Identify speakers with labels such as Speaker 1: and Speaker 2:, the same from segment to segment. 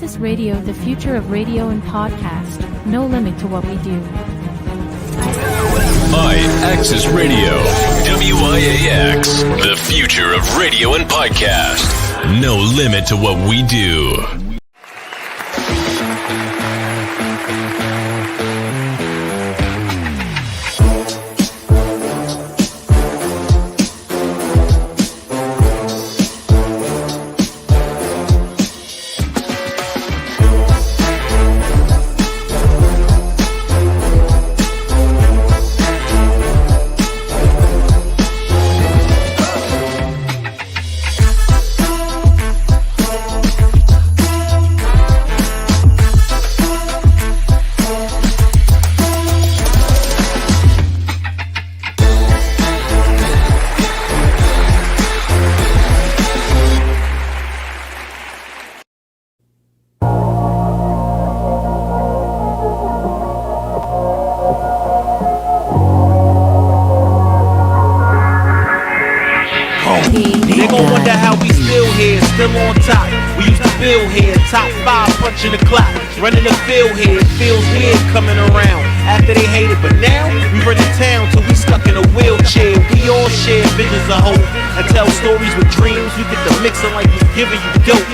Speaker 1: X-Tremitiez Radio, the future of radio and podcast. No limit to what we do.
Speaker 2: X Radio, WIAX, the future of radio and podcast. No limit to what we do.
Speaker 3: In the clock, running the field here, it feels weird coming around after they hate it, but now we run the town till we stuck in a wheelchair. We all share visions of hope and tell stories with dreams. We get the mixing like we giving you dope,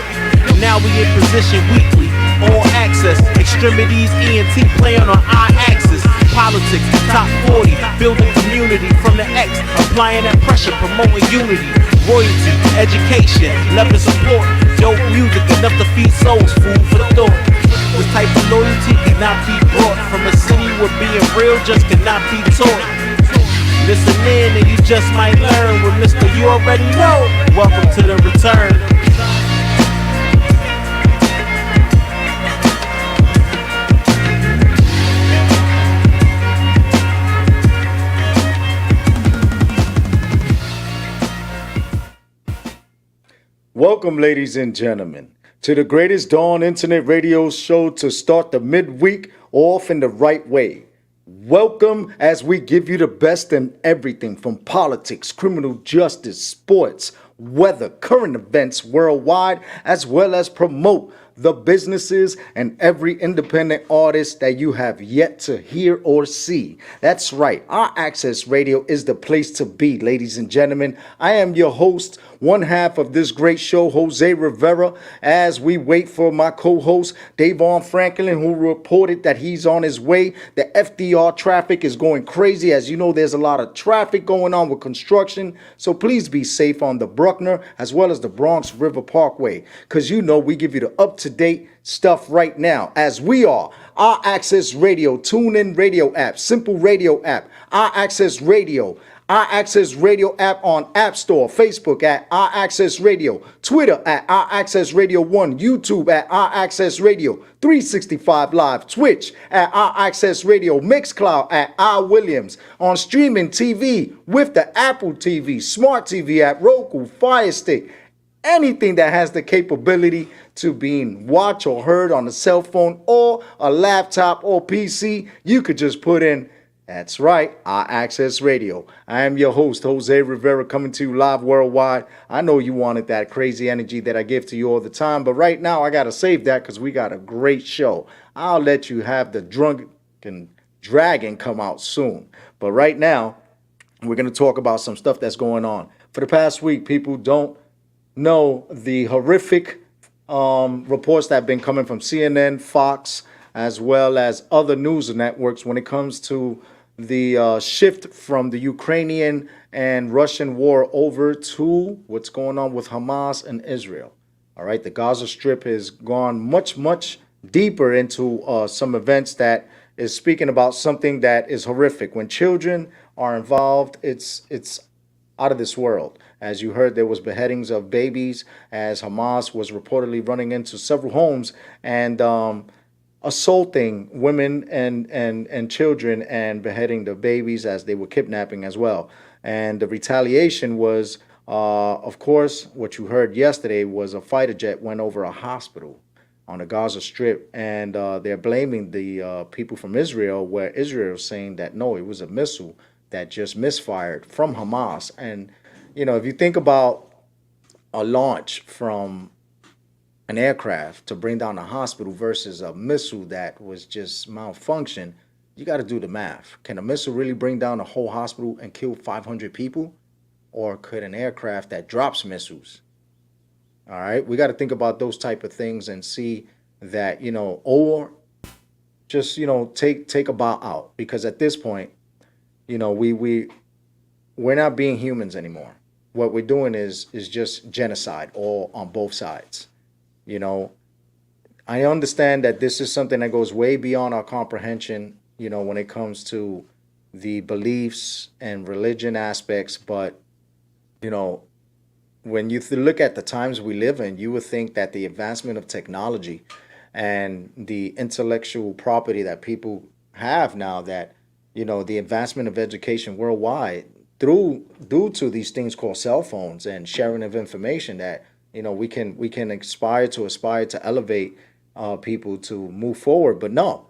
Speaker 3: and now we in position weekly, all access, X-Tremitiez, ENT playing on our axis. Politics, top 40, building community from the X, applying that pressure, promoting unity, royalty, education, love and support, dope music, enough to feed souls, food for thought. This type of loyalty cannot be bought from a city where being real just cannot be taught. Listen in and you just might learn with Mr. You Already Know. Welcome to the return.
Speaker 4: Welcome, ladies and gentlemen, to the greatest dawn internet radio show to start the midweek off in the right way. Welcome as we give you the best in everything from politics, criminal justice, sports, weather, current events worldwide, as well as promote the businesses and every independent artist that you have yet to hear or see. That's right, our Access Radio is the place to be, ladies and gentlemen. I am your host, one half of this great show, Jose Rivera, as we wait for my co-host, DAYVON Franklin, who reported that he's on his way. The FDR traffic is going crazy. As you know, there's a lot of traffic going on with construction, so please be safe on the Bruckner as well as the Bronx River Parkway, because you know we give you the up-to-date stuff right now, as we are our Access Radio, TuneIn Radio app, Simple Radio app, our Access Radio app on App Store, Facebook at Our Access Radio, Twitter at Our Access Radio 1, YouTube at Our Access Radio 365 Live, Twitch at Our Access Radio, Mixcloud at Our Williams, on streaming TV with the Apple TV, Smart TV app, Roku, Fire Stick, anything that has the capability to being watched or heard on a cell phone or a laptop or PC, you could just put in, that's right, Our Access Radio. I am your host, Jose Rivera, coming to you live worldwide. I know you wanted that crazy energy that I give to you all the time, but right now I got to save that because we got a great show. I'll let you have the Drunken Dragon come out soon. But right now, we're going to talk about some stuff that's going on. For the past week, people don't know the horrific reports that have been coming from CNN, Fox, as well as other news networks when it comes to the shift from the Ukrainian and Russian war over to what's going on with Hamas and Israel. All right, the Gaza Strip has gone much, much deeper into some events that is speaking about something that is horrific. When children are involved, it's out of this world. As you heard, there was beheadings of babies as Hamas was reportedly running into several homes and assaulting women and children and beheading the babies as they were kidnapping as well. And the retaliation was, of course, what you heard yesterday was a fighter jet went over a hospital on the Gaza Strip, and they're blaming the people from Israel, where Israel is saying that no, it was a missile that just misfired from Hamas. And you know, if you think about a launch from an aircraft to bring down a hospital versus a missile that was just malfunction, you got to do the math. Can a missile really bring down a whole hospital and kill 500 people? Or could an aircraft that drops missiles? All right, we got to think about those type of things and see that, or just, take a bow out, because at this point, we're not being humans anymore. What we're doing is just genocide all on both sides. I understand that this is something that goes way beyond our comprehension, when it comes to the beliefs and religion aspects. But, when you look at the times we live in, you would think that the advancement of technology and the intellectual property that people have now, that, the advancement of education worldwide due to these things called cell phones and sharing of information, that, we can aspire to elevate people to move forward. But no,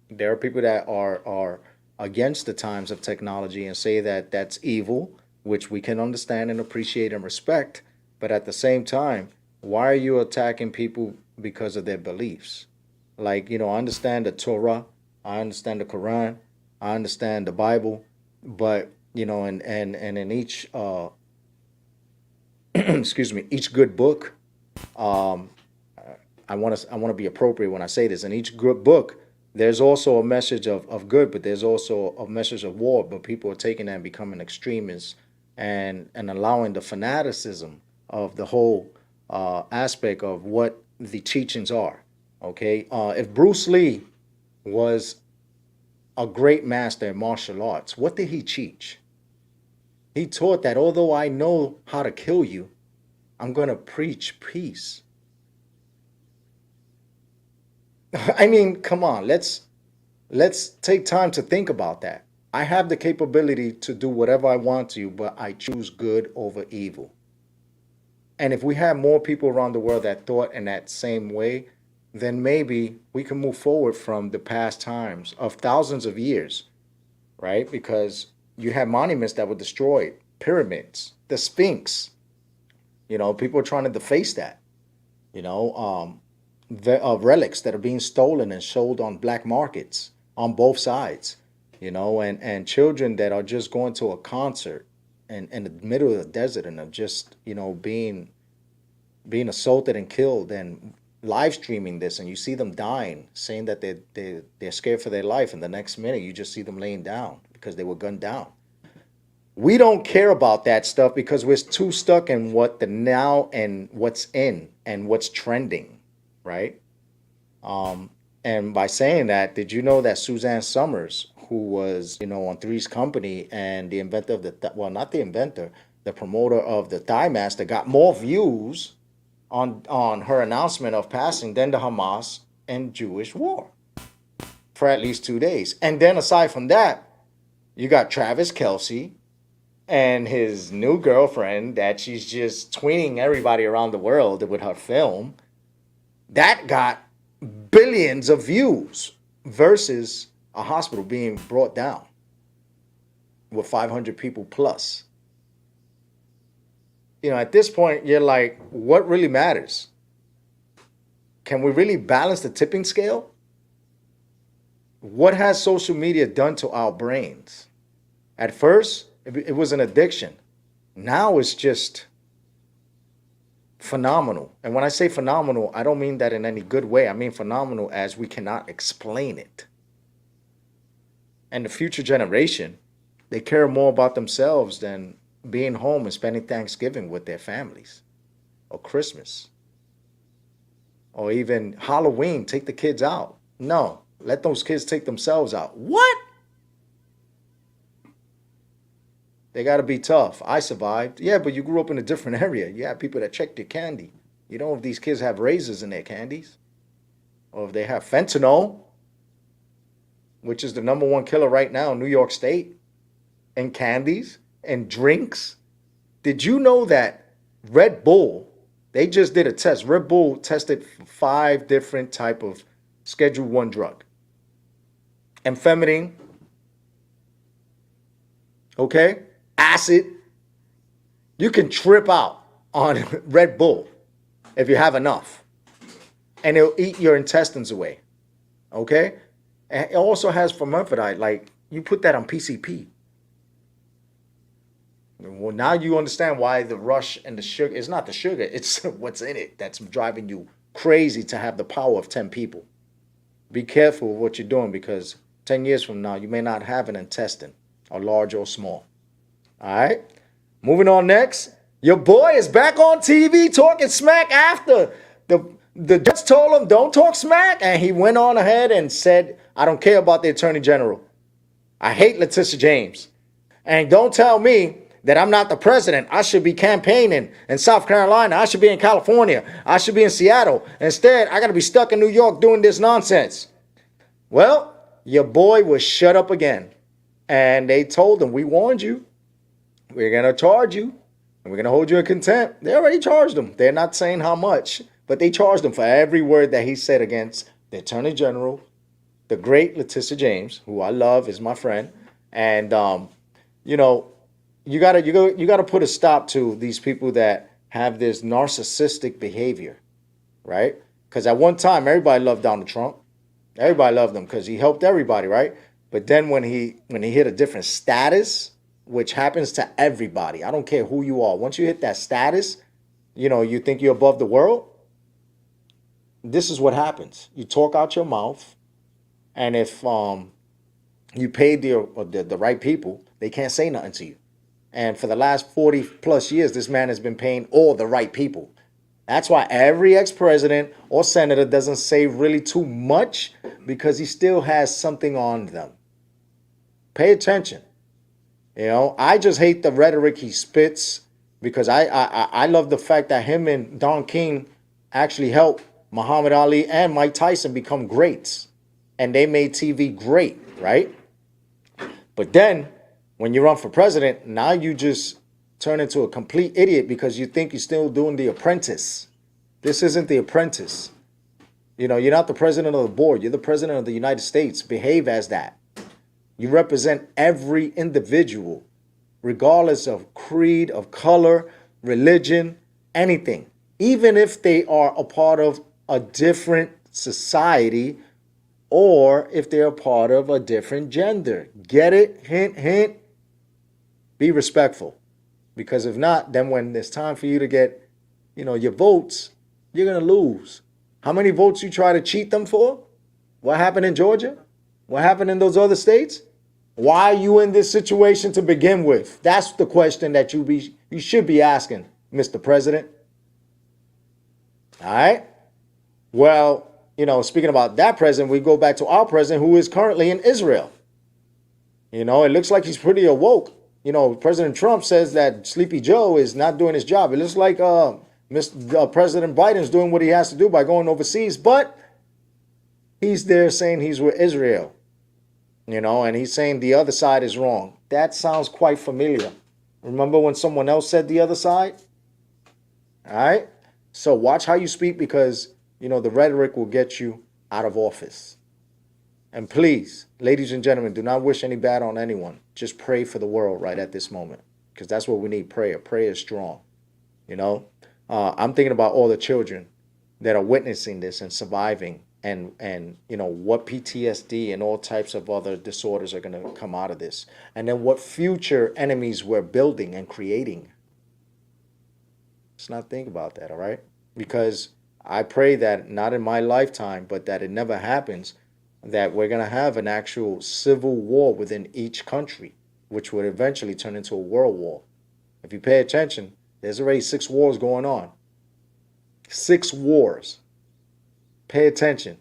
Speaker 4: there are people that are against the times of technology and say that that's evil, which we can understand and appreciate and respect. But at the same time, why are you attacking people because of their beliefs? Like, I understand the Torah, I understand the Quran, I understand the Bible, but, and in each, excuse me, each good book, I want to be appropriate when I say this. In each good book, there's also a message of good, but there's also a message of war. But people are taking that and becoming extremists and allowing the fanaticism of the whole aspect of what the teachings are. Okay, if Bruce Lee was a great master in martial arts, what did he teach? He taught that although I know how to kill you, I'm going to preach peace. I mean, come on, let's take time to think about that. I have the capability to do whatever I want to, but I choose good over evil. And if we had more people around the world that thought in that same way, then maybe we can move forward from the past times of thousands of years, right? Because you had monuments that were destroyed, pyramids, the Sphinx. People are trying to deface that. Relics that are being stolen and sold on black markets on both sides. And children that are just going to a concert in the middle of the desert and are just, being assaulted and killed, and live streaming this, and you see them dying, saying that they're scared for their life, and the next minute you just see them laying down because they were gunned down. We don't care about that stuff because we're too stuck in what the now and what's in and what's trending, right? And by saying that, did you know that Suzanne Summers, who was, on Three's Company and the inventor of not the inventor, the promoter of the Thigh Master, got more views on her announcement of passing than the Hamas and Jewish war for at least 2 days. And then aside from that, you got Travis Kelce and his new girlfriend that she's just tweeting everybody around the world with her film. That got billions of views versus a hospital being brought down with 500 people plus. At this point, you're like, what really matters? Can we really balance the tipping scale? What has social media done to our brains? At first, it was an addiction. Now it's just phenomenal. And when I say phenomenal, I don't mean that in any good way. I mean phenomenal as we cannot explain it. And the future generation, they care more about themselves than being home and spending Thanksgiving with their families, or Christmas, or even Halloween. Take the kids out. No, let those kids take themselves out. What? They got to be tough. I survived. Yeah, but you grew up in a different area. You have people that checked your candy. You know if these kids have razors in their candies, or if they have fentanyl, which is the #1 killer right now in New York State, and candies and drinks. Did you know that Red Bull, they just did a test. Red Bull tested 5 different type of Schedule 1 drug. Amphetamine, okay, acid. You can trip out on Red Bull if you have enough. and it'll eat your intestines away. Okay? And it also has formaldehyde. Like, you put that on PCP. Well, now you understand why the rush and the sugar, it's not the sugar, it's what's in it that's driving you crazy to have the power of 10 people. Be careful with what you're doing, because 10 years from now, you may not have an intestine, or large or small. All right? Moving on next. Your boy is back on TV talking smack after the judge told him don't talk smack, and he went on ahead and said, I don't care about the Attorney General. I hate Letitia James. And don't tell me that I'm not the president. I should be campaigning in South Carolina. I should be in California. I should be in Seattle. Instead, I got to be stuck in New York doing this nonsense. Well, your boy was shut up again. And they told him, we warned you. We're going to charge you. And we're going to hold you in contempt. They already charged him. They're not saying how much, but they charged him for every word that he said against the Attorney General, the great Letitia James, who I love, is my friend. And, you know, you gotta put a stop to these people that have this narcissistic behavior, right? Because at one time, everybody loved Donald Trump. Everybody loved him because he helped everybody, right? But then when he hit a different status, which happens to everybody, I don't care who you are. Once you hit that status, you know, you think you're above the world. This is what happens. You talk out your mouth, and if you paid the right people, they can't say nothing to you. And for the last 40 plus years, this man has been paying all the right people. That's why every ex-president or senator doesn't say really too much, because he still has something on them. Pay attention. You know, I just hate the rhetoric he spits, because I love the fact that him and Don King actually helped Muhammad Ali and Mike Tyson become greats. And they made TV great, right? But then, when you run for president, now you just turn into a complete idiot because you think you're still doing The Apprentice. This isn't The Apprentice. You know, you're not the president of the board. You're the president of the United States. Behave as that. You represent every individual, regardless of creed, of color, religion, anything. Even if they are a part of a different society, or if they're a part of a different gender. Get it? Hint, hint. Be respectful, because if not, then when it's time for you to get, you know, your votes, you're going to lose. How many votes you try to cheat them for? What happened in Georgia? What happened in those other states? Why are you in this situation to begin with? That's the question that you should be asking, Mr. President. All right. Well, you know, speaking about that president, we go back to our president, who is currently in Israel. You know, it looks like he's pretty awoke. You know, President Trump says that Sleepy Joe is not doing his job. It looks like President Biden's doing what he has to do by going overseas, but he's there saying he's with Israel. You know, and he's saying the other side is wrong. That sounds quite familiar. Remember when someone else said the other side? All right? So watch how you speak, because, you know, the rhetoric will get you out of office. And please, ladies and gentlemen, do not wish any bad on anyone. Just pray for the world right at this moment, because that's what we need, prayer. Prayer is strong. You know, I'm thinking about all the children that are witnessing this and surviving, and you know, what PTSD and all types of other disorders are going to come out of this. And then what future enemies we're building and creating. Let's not think about that, all right? Because I pray that not in my lifetime, but that it never happens, that we're going to have an actual civil war within each country, which would eventually turn into a world war. If you pay attention, there's already 6 wars going on. 6 wars. Pay attention.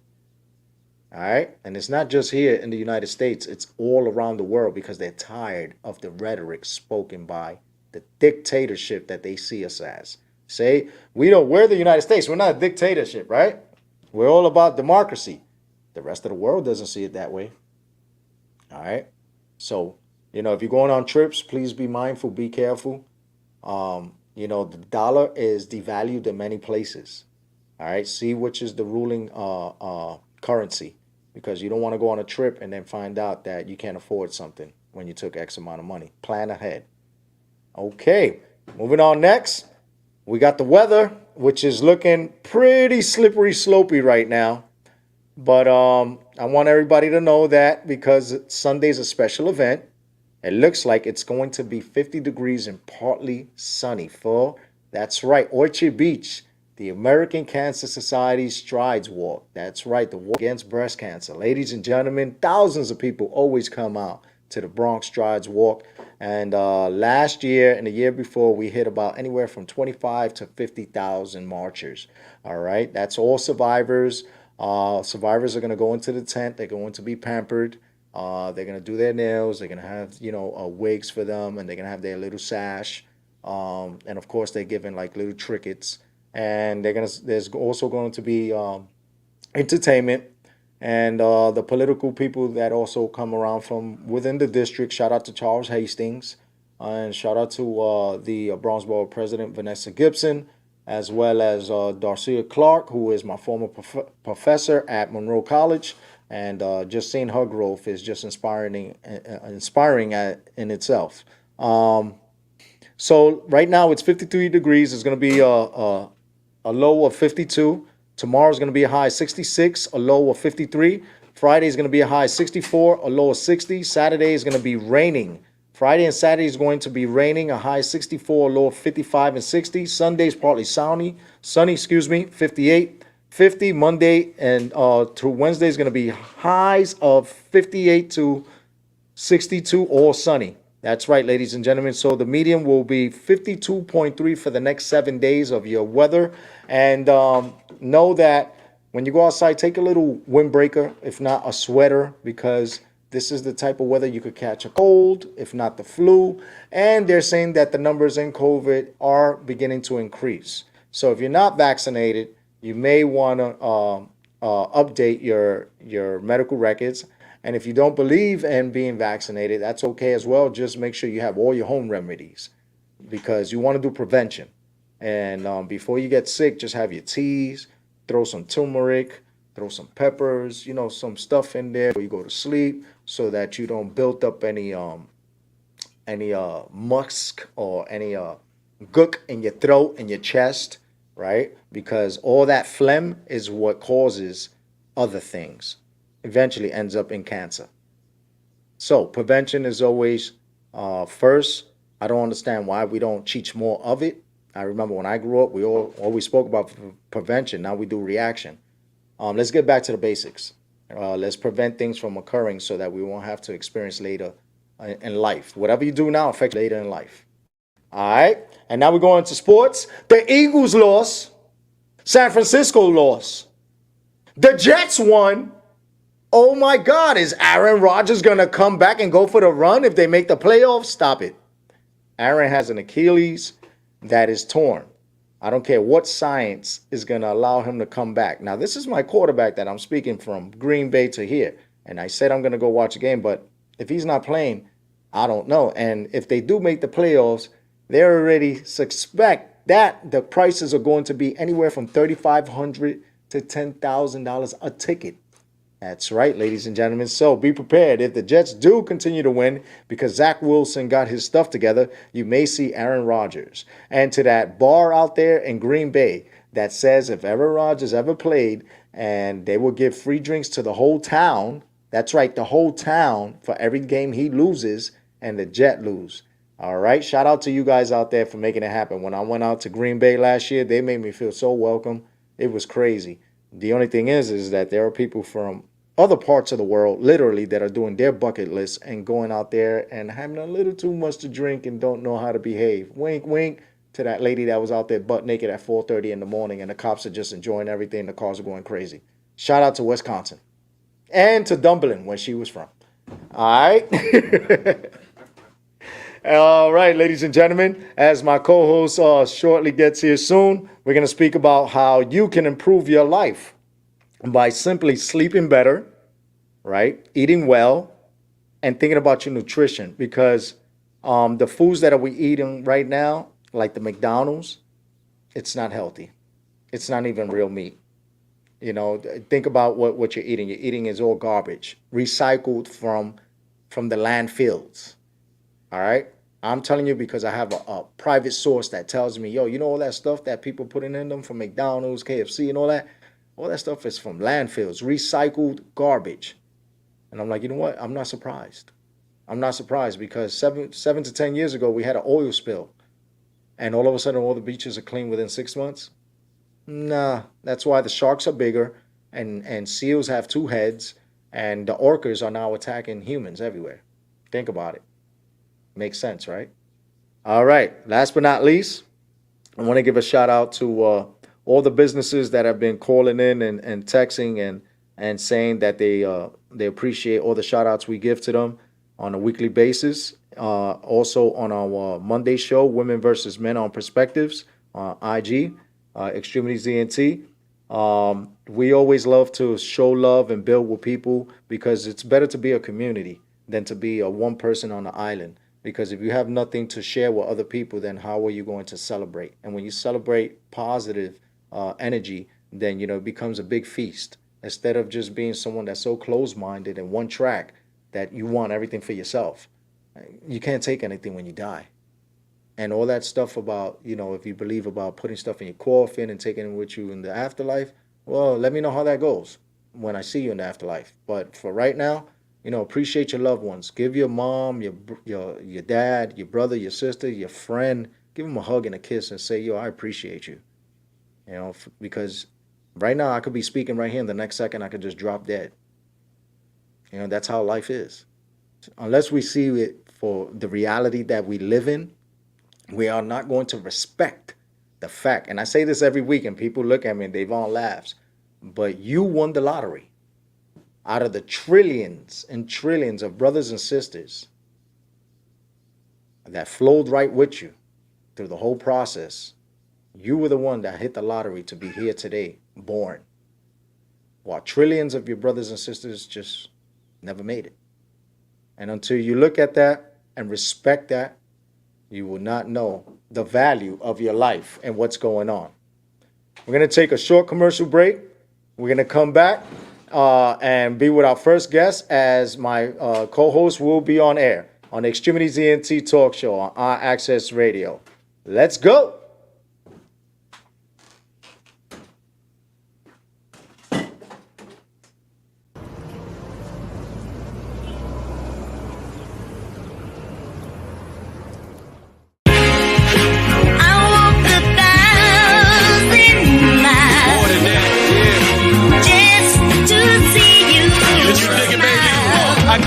Speaker 4: All right? And it's not just here in the United States. It's all around the world, because they're tired of the rhetoric spoken by the dictatorship that they see us as. Say, we're the United States. We're not a dictatorship, right? We're all about democracy. The rest of the world doesn't see it that way. All right? So, you know, if you're going on trips, please be mindful, be careful. You know, the dollar is devalued in many places. All right? See which is the ruling currency, because you don't want to go on a trip and then find out that you can't afford something when you took X amount of money. Plan ahead. Okay, moving on next. We got the weather. which is looking pretty slippery slopey right now. But I want everybody to know that because Sunday's a special event. It looks like it's going to be 50 degrees and partly sunny. That's right, Orchard Beach, the American Cancer Society Strides Walk. That's right, the walk against breast cancer. Ladies and gentlemen, thousands of people always come out to the Bronx Strides Walk. And last year and the year before, we hit about anywhere from 25 to 50,000 marchers. All right, that's all survivors. Survivors are going to go into the tent. They're going to be pampered. They're going to do their nails. They're going to have, wigs for them, and they're going to have their little sash. And of course, they're given like little trinkets. And there's also going to be entertainment. And the political people that also come around from within the district. Shout out to Charles Hastings. And shout out to the Bronx Borough President, Vanessa Gibson, as well as Darcia Clark, who is my former professor at Monroe College. And just seeing her growth is just inspiring in itself. So right now it's 53 degrees. It's going to be a low of 52. Tomorrow is going to be a high of 66, a low of 53. Friday is going to be a high of 64, a low of 60. Saturday is going to be raining. Friday and Saturday is going to be raining, a high of 64, a low of 55 and 60. Sunday is partly sunny, 58, 50. Monday and through Wednesday is going to be highs of 58 to 62, all sunny. That's right, ladies and gentlemen. So the median will be 52.3 for the next 7 days of your weather. And know that when you go outside, take a little windbreaker, if not a sweater, because this is the type of weather you could catch a cold, if not the flu. And they're saying that the numbers in COVID are beginning to increase. So if you're not vaccinated, you may want to update your medical records. And if you don't believe in being vaccinated, that's okay as well. Just make sure you have all your home remedies because you want to do prevention. And before you get sick, just have your teas, throw some turmeric, throw some peppers, some stuff in there before you go to sleep so that you don't build up any musk or any gook in your throat and your chest, right? Because all that phlegm is what causes other things. Eventually ends up in cancer. So prevention is always first. I don't understand why we don't teach more of it. I remember when I grew up, we always spoke about prevention. Now we do reaction. Let's get back to the basics. Let's prevent things from occurring so that we won't have to experience later in life. Whatever you do now affects later in life. All right. And now we're going to sports. The Eagles lost. San Francisco lost. The Jets won. Oh my God, is Aaron Rodgers going to come back and go for the run if they make the playoffs? Stop it. Aaron has an Achilles that is torn. I don't care what science is going to allow him to come back. Now, this is my quarterback that I'm speaking from Green Bay to here. And I said I'm going to go watch a game, but if he's not playing, I don't know. And if they do make the playoffs, they already suspect that the prices are going to be anywhere from $3,500 to $10,000 a ticket. That's right, ladies and gentlemen. So be prepared. If the Jets do continue to win because Zach Wilson got his stuff together, you may see Aaron Rodgers. And to that bar out there in Green Bay that says if Aaron Rodgers ever played and they will give free drinks to the whole town, that's right, the whole town for every game he loses and the Jet lose. All right, shout out to you guys out there for making it happen. When I went out to Green Bay last year, they made me feel so welcome. It was crazy. The only thing is that there are people from other parts of the world, literally, that are doing their bucket list and going out there and having a little too much to drink and don't know how to behave. Wink, wink to that lady that was out there butt naked at 4:30 in the morning and the cops are just enjoying everything. The cars are going crazy. Shout out to Wisconsin and to Dublin, where she was from. All right. All right, ladies and gentlemen, as my co-host shortly gets here soon, we're going to speak about how you can improve your life by simply sleeping better, right? Eating well, and thinking about your nutrition. Because the foods that we eating right now, like the McDonald's, it's not healthy. It's not even real meat. Think about what you're eating. You're eating is all garbage, recycled from the landfills. All right? I'm telling you because I have a private source that tells me, yo, you know all that stuff that people putting in them from McDonald's, KFC, and all that stuff is from landfills, recycled garbage. And I'm like, you know what? I'm not surprised. I'm not surprised because 7 to 10 years ago, we had an oil spill. And all of a sudden, all the beaches are clean within 6 months. Nah, that's why the sharks are bigger and seals have 2 heads. And the orcas are now attacking humans everywhere. Think about it. Makes sense, right? All right. Last but not least, I want to give a shout out to all the businesses that have been calling in and texting and saying that they appreciate all the shout outs we give to them on a weekly basis. Also on our Monday show, Women versus Men on Perspectives, IG, X-Tremitiez ENT. We always love to show love and build with people because it's better to be a community than to be a one person on the island. Because if you have nothing to share with other people, then how are you going to celebrate? And when you celebrate positive energy, then, you know, it becomes a big feast. Instead of just being someone that's so closed-minded and one track that you want everything for yourself. You can't take anything when you die. And all that stuff about, you know, if you believe about putting stuff in your coffin and taking it with you in the afterlife, well, let me know how that goes when I see you in the afterlife. But for right now, you know, appreciate your loved ones. Give your mom, your dad, your brother, your sister, your friend, give them a hug and a kiss and say, yo, I appreciate you. You know, because right now I could be speaking right here and the next second I could just drop dead. You know, that's how life is. Unless we see it for the reality that we live in, we are not going to respect the fact. And I say this every week and people look at me and DAYVON laughs. But you won the lottery. Out of the trillions and trillions of brothers and sisters that flowed right with you through the whole process, you were the one that hit the lottery to be here today, born. While trillions of your brothers and sisters just never made it. And until you look at that and respect that, you will not know the value of your life and what's going on. We're going to take a short commercial break. We're going to come back and be with our first guest as my co-host will be on air on the X-Tremitiez ENT talk show on our Access Radio. Let's go.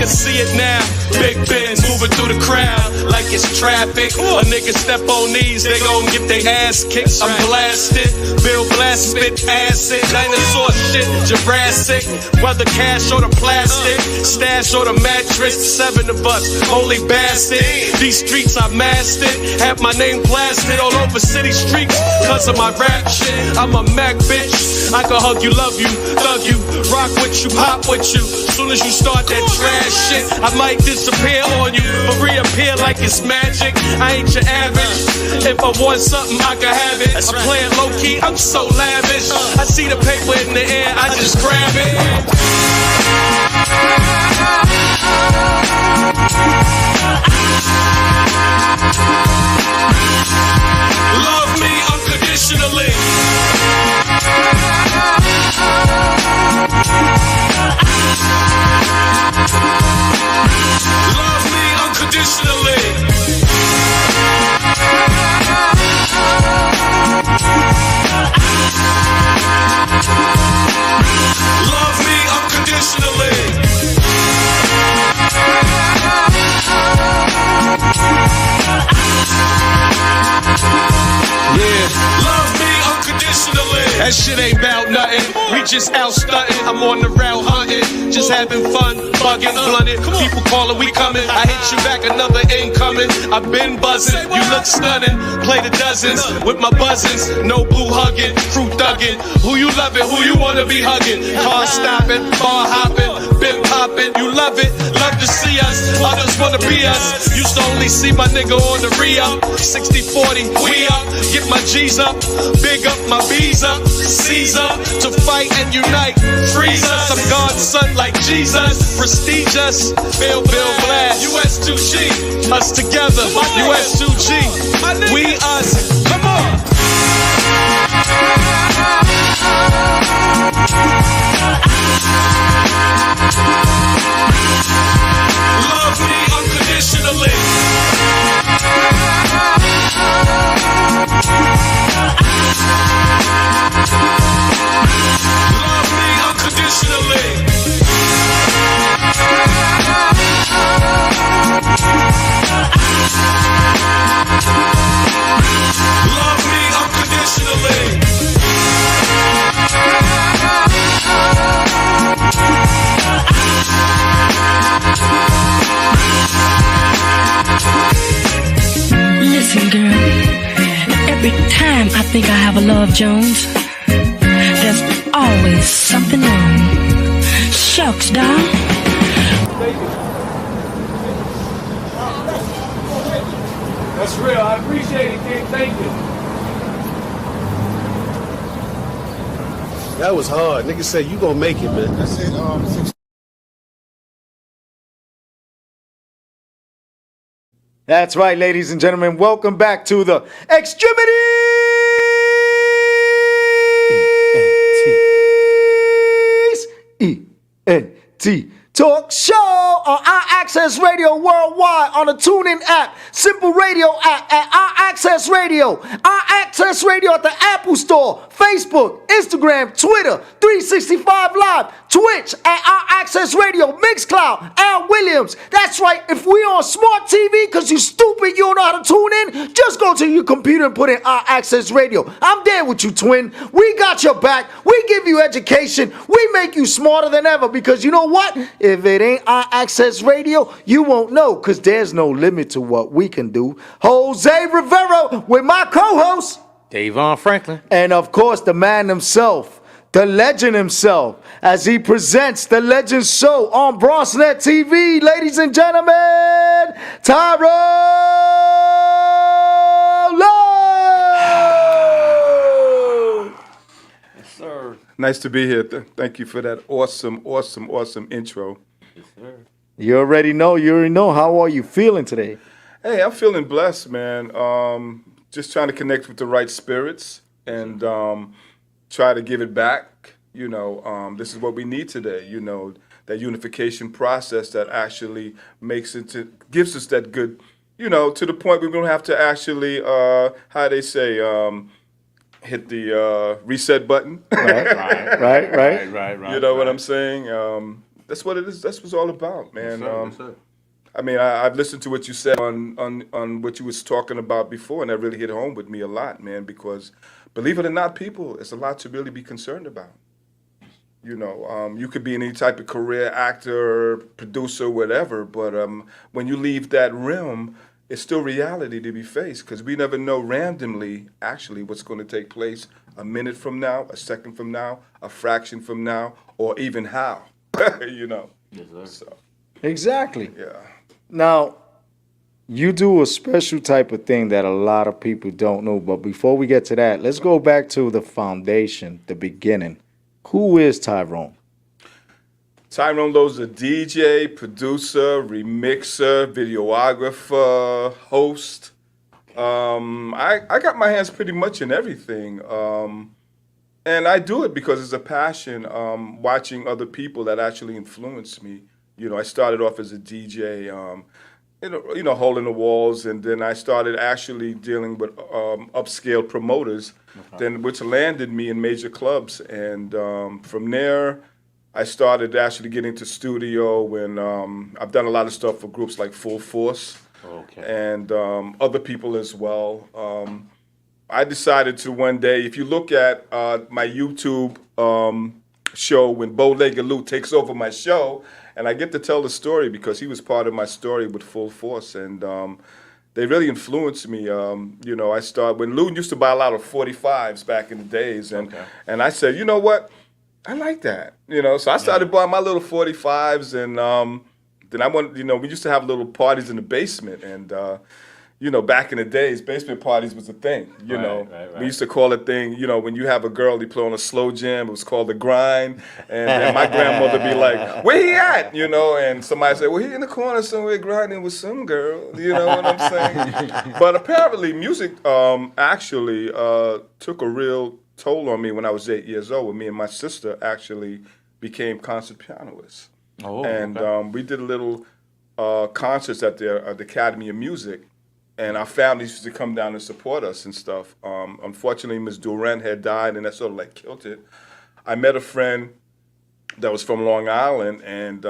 Speaker 5: See it now, big Benz moving through the crowd like it's traffic. A nigga step on these, they gon' get their ass kicked. I'm blasted, Bill Blast spit acid, dinosaur shit, Jurassic. Whether cash or the plastic, stash or the mattress, 7 of us, holy bastard. These streets I mastered, have my name plastered all over city streets, cause of my rap shit. I'm a Mac bitch, I can hug you, love you, thug you, rock with you, pop with you. Soon as you start that trash shit, I might disappear on you, but reappear like it's magic. I ain't your average. If I want something, I can have it. I'm playing low key, I'm so lavish. I see the paper in the air, I just grab it. Love me unconditionally. Love me unconditionally. Love me unconditionally. Yeah, love me unconditionally. That shit ain't about nothing. We just out stunting. I'm on the route hunting, just having fun, bugging, blunted. People calling, we coming. I hit you back, another incoming. I've been buzzing, you look stunning. Play the dozens with my buzzins. No boo hugging, crew thugging. Who you loving? Who you wanna be hugging? Car stopping, bar hopping, been popping. poppin', you love it, love to see us. Others wanna be us. Used to only see my nigga on the re-up. 60-40, we up, get my G's up, big up my B's up, C's up, to fight and unite. Freeze us, I'm God's son like Jesus. Prestigious, Bill Blast, US2G, us together, US2G, we us, come on. Love me unconditionally. Love me unconditionally. Love me unconditionally.
Speaker 6: Listen, girl, every time I think I have a Love Jones, there's always something wrong. Shucks, dog.
Speaker 5: That's real. I appreciate it, King. Thank you.
Speaker 7: That was hard. Niggas say you gonna make it, man.
Speaker 8: That's it.
Speaker 4: That's right, ladies and gentlemen. Welcome back to the X-Tremitiez ENT Talk Show on our Access Radio worldwide on the TuneIn app, Simple Radio app, at our Access Radio, our Access Radio at the Apple Store, Facebook, Instagram, Twitter, 365 Live, Twitch at our Access Radio, Mixcloud, Al Williams. That's right. If we on smart TV, because you stupid, you don't know how to tune in, just go to your computer and put in our Access Radio. I'm there with you, twin. We got your back. We give you education. We make you smarter than ever, because you know what? If it ain't our Access Radio, you won't know, because there's no limit to what we can do. Jose Rivera with my co-host,
Speaker 3: DAYVON Franklin.
Speaker 4: and of course the man himself, the legend himself, as he presents the Legend Show on BronxNet TV. Ladies and gentlemen, Tyrone Lowe!
Speaker 3: Yes, sir.
Speaker 8: Nice to be here. Thank you for that awesome intro.
Speaker 3: Yes, sir.
Speaker 4: You already know. How are you feeling today?
Speaker 8: Hey, I'm feeling blessed, man. Just trying to connect with the right spirits and try to give it back. You know, this is what we need today. You know, that unification process that actually gives us that good, you know, to the point we don't have to actually, how they say, hit the reset button.
Speaker 4: Right.
Speaker 8: You know what I'm saying? That's what it is. That's what it's all about, man.
Speaker 3: Yes, sir.
Speaker 8: I mean, I've listened to what you said on what you was talking about before, and that really hit home with me a lot, man, because believe it or not, people, it's a lot to really be concerned about. You know, you could be in any type of career, actor, producer, whatever, but when you leave that realm, it's still reality to be faced, because we never know randomly, actually, what's going to take place a minute from now, a second from now, a fraction from now, or even how, you know.
Speaker 3: Yes, sir.
Speaker 8: So,
Speaker 4: Exactly.
Speaker 8: yeah.
Speaker 4: Now, you do a special type of thing that a lot of people don't know. But before we get to that, let's go back to the foundation, the beginning. Who is Tyrone?
Speaker 8: Tyrone Lowe's a DJ, producer, remixer, videographer, host. I got my hands pretty much in everything. And I do it because it's a passion, watching other people that actually influence me. You know, I started off as a DJ, you know, hole in the walls, and then I started actually dealing with upscale promoters, which landed me in major clubs. And from there, I started actually getting to studio when I've done a lot of stuff for groups like Full Force and other people as well. I decided to one day, if you look at my YouTube show, when Bow-Legged Lou takes over my show, and I get to tell the story because he was part of my story with Full Force, and they really influenced me. You know, when Lou used to buy a lot of 45s back in the days, and I said, you know what? I like that. So I started buying my little 45s, and then I went. We used to have little parties in the basement, and back in the days, basement parties was a thing.
Speaker 9: Right.
Speaker 8: We used to call it thing. When you have a girl, you play on a slow jam. It was called the grind, and then my grandmother be like, "Where he at?" And somebody say, "Well, he in the corner somewhere grinding with some girl." You know what I'm saying? But apparently, music actually took a real toll on me when I was 8 years old. When me and my sister actually became concert pianists.
Speaker 9: Oh,
Speaker 8: and
Speaker 9: okay.
Speaker 8: We did a little concerts at the Academy of Music, and our families used to come down and support us and stuff. Unfortunately, Ms. Durant had died, and that sort of like killed it. I met a friend that was from Long Island, and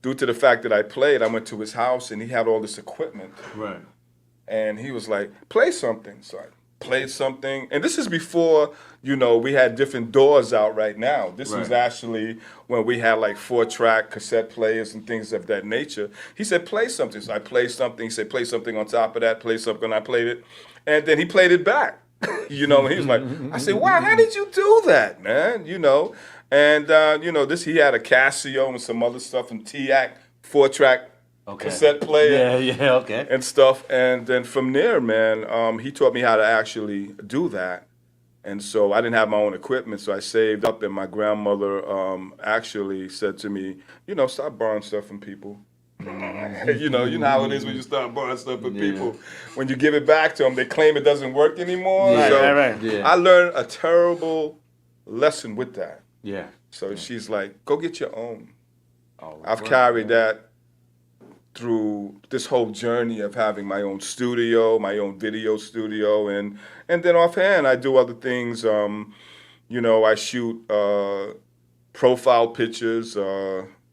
Speaker 8: due to the fact that I played, I went to his house, and he had all this equipment.
Speaker 9: Right.
Speaker 8: And he was like, "Play something." So I played something, and this is before we had different doors out right now. This was actually when we had like 4-track cassette players and things of that nature. He said, "Play something." So I played something. He said, "Play something on top of that." Play something. I played it, and then he played it back. And he was like, I said, "Wow, how did you do that, man?" And this, he had a Casio and some other stuff, and TAC 4-track cassette player,
Speaker 9: okay,
Speaker 8: and stuff. And then from there, man, he taught me how to actually do that. And so I didn't have my own equipment, so I saved up. And my grandmother actually said to me, "Stop borrowing stuff from people." You know how it is when you start borrowing stuff from people. When you give it back to them, they claim it doesn't work anymore.
Speaker 9: Right.
Speaker 8: I learned a terrible lesson with that.
Speaker 9: Yeah.
Speaker 8: So she's like, "Go get your own." I've carried that through this whole journey of having my own studio, my own video studio, and then offhand I do other things. I shoot profile pictures.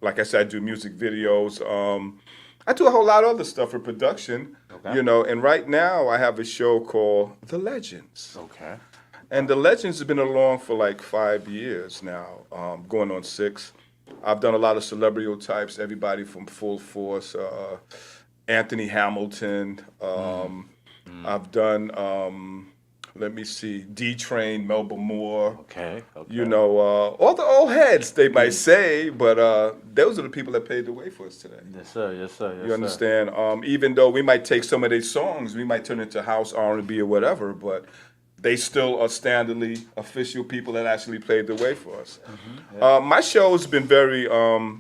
Speaker 8: Like I said, I do music videos. I do a whole lot of other stuff for production.
Speaker 9: Okay.
Speaker 8: And right now I have a show called The Legends.
Speaker 9: Okay.
Speaker 8: And The Legends has been along for like 5 years now, going on 6. I've done a lot of celebrity types, everybody from Full Force, Anthony Hamilton. I've done, D-Train, Melba Moore.
Speaker 9: Okay.
Speaker 8: All the old heads, they might say, but those are the people that paved the way for us today.
Speaker 9: Yes, sir.
Speaker 8: You understand? Even though we might take some of their songs, we might turn it into house R&B or whatever, but they still are standardly official people that actually played the way for us. My show has been very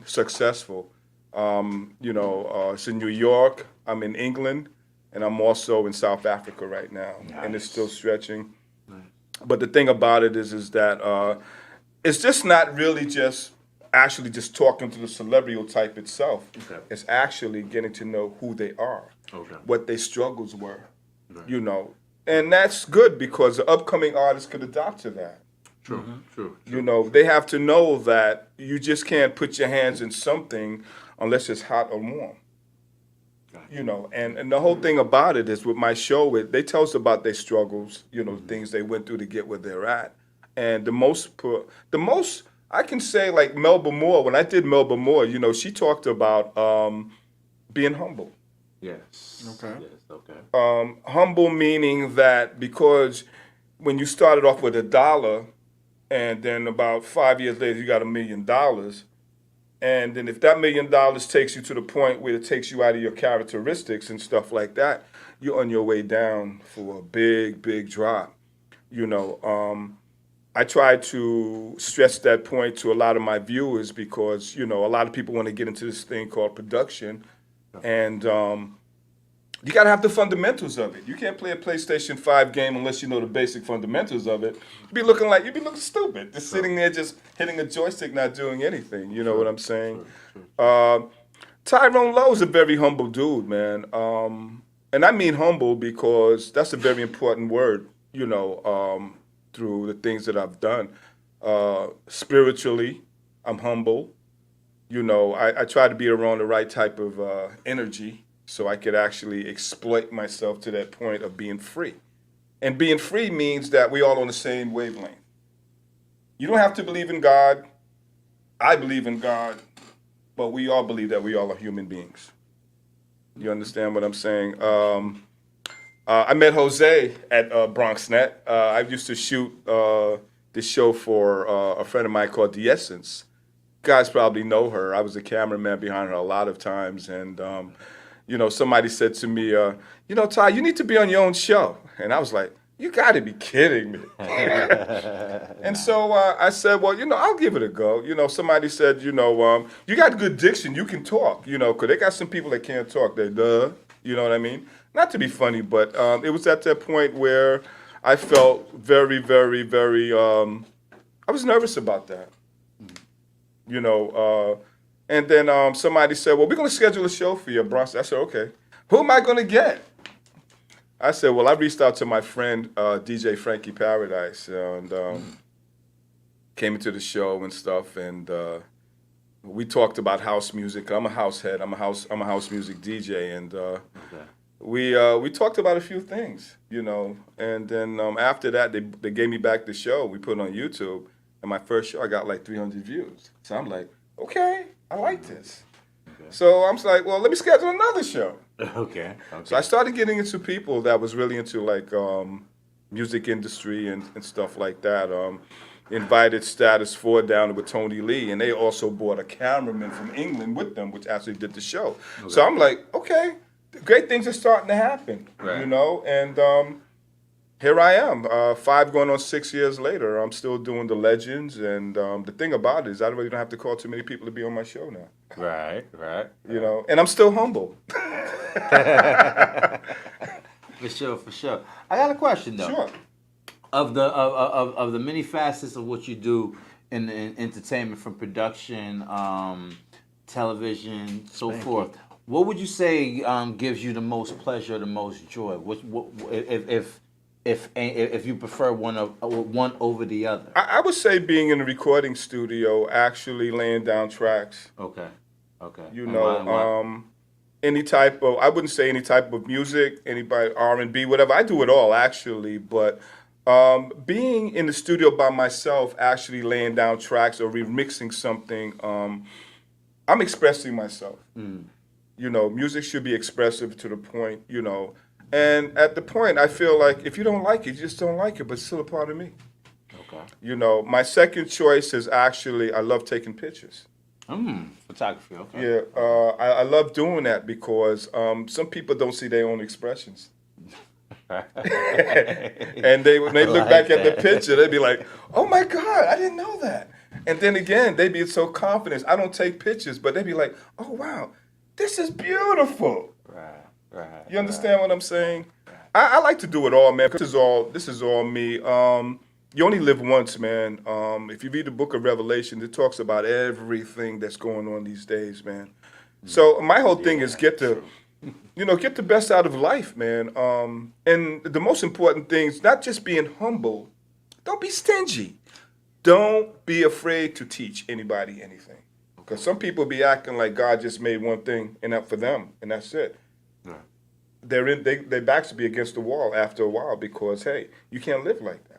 Speaker 8: successful. It's in New York, I'm in England, and I'm also in South Africa right now. Nice. And it's still stretching. Nice. But the thing about it is that it's just not really just actually just talking to the celebrity type itself. Okay. It's actually getting to know who they are, what their struggles were, And that's good because the upcoming artists could adopt to that.
Speaker 9: True.
Speaker 8: They have to know that you just can't put your hands in something unless it's hot or warm. And the whole thing about it is with my show, they tell us about their struggles, things they went through to get where they're at. And the most I can say, like Melba Moore, when I did Melba Moore, she talked about being humble.
Speaker 9: Yes.
Speaker 8: Okay.
Speaker 9: Yes, okay.
Speaker 8: Humble meaning that because when you started off with $1 and then about 5 years later you got $1 million, and then if that $1 million takes you to the point where it takes you out of your characteristics and stuff like that, you're on your way down for a big, big drop. I try to stress that point to a lot of my viewers because, a lot of people want to get into this thing called production. And you got to have the fundamentals of it. You can't play a PlayStation 5 game unless you know the basic fundamentals of it. You'd be looking stupid. Just sitting there just hitting a joystick, not doing anything. You know what I'm saying? Tyrone Lowe's a very humble dude, man. And I mean humble because that's a very important word, through the things that I've done. Spiritually, I'm humble. I try to be around the right type of energy so I could actually exploit myself to that point of being free. And being free means that we all on the same wavelength. You don't have to believe in God. I believe in God, but we all believe that we all are human beings. You understand what I'm saying? I met Jose at BronxNet. I used to shoot this show for a friend of mine called The Essence. Guys probably know her. I was the cameraman behind her a lot of times, and somebody said to me, Ty, you need to be on your own show. And I was like, you got to be kidding me. And so I said, well, I'll give it a go. Somebody said, you got good diction, you can talk, because they got some people that can't talk. They, you know what I mean? Not to be funny, but it was at that point where I felt very, very, very, I was nervous about that. And then somebody said, well, we're going to schedule a show for you, Bronson. I said, okay. Who am I going to get? I said, well, I reached out to my friend, DJ Frankie Paradise, and came into the show and stuff, and we talked about house music. I'm a house head. I'm a house music DJ, and we talked about a few things, And then after that, they gave me back the show. We put it on YouTube, and my first show, I got like 300 views. So I'm like, okay, I like this. Okay. So I'm like, well, let me schedule another show.
Speaker 9: Okay.
Speaker 8: So I started getting into people that was really into like music industry and stuff like that. Invited Status 4 down with Tony Lee, and they also brought a cameraman from England with them, which actually did the show. Okay. So I'm like, okay, great things are starting to happen, right. And here I am, 5 going on 6 years later. I'm still doing the legends, and the thing about it is I really don't have to call too many people to be on my show now.
Speaker 9: Right.
Speaker 8: And I'm still humble.
Speaker 9: For sure. I got a question though.
Speaker 8: Sure.
Speaker 9: Of the many facets of what you do in entertainment, from production, television, so forth, what would you say gives you the most pleasure, the most joy? What if you prefer one over the other?
Speaker 8: I would say being in the recording studio, actually laying down tracks.
Speaker 9: Okay.
Speaker 8: Any type of, I wouldn't say any type of music, anybody, R&B, whatever. I do it all, actually. But being in the studio by myself, actually laying down tracks or remixing something, I'm expressing myself. Music should be expressive to the point, And at the point, I feel like if you don't like it, you just don't like it, but it's still a part of me. Okay. My second choice is actually, I love taking pictures.
Speaker 9: Photography, okay.
Speaker 8: Yeah, I love doing that because some people don't see their own expressions. And when they look back at the picture, they'd be like, oh my God, I didn't know that. And then again, they'd be so confident. I don't take pictures, but they'd be like, oh wow, this is beautiful.
Speaker 9: Right.
Speaker 8: You understand what I'm saying? I like to do it all, man. This is all me. You only live once, man. If you read the book of Revelation, it talks about everything that's going on these days, man. So my whole thing is get the best out of life, man. And the most important thing is not just being humble. Don't be stingy. Don't be afraid to teach anybody anything. Because some people be acting like God just made one thing and that for them, and that's it. Right. Their backs will be against the wall after a while because, hey, you can't live like that.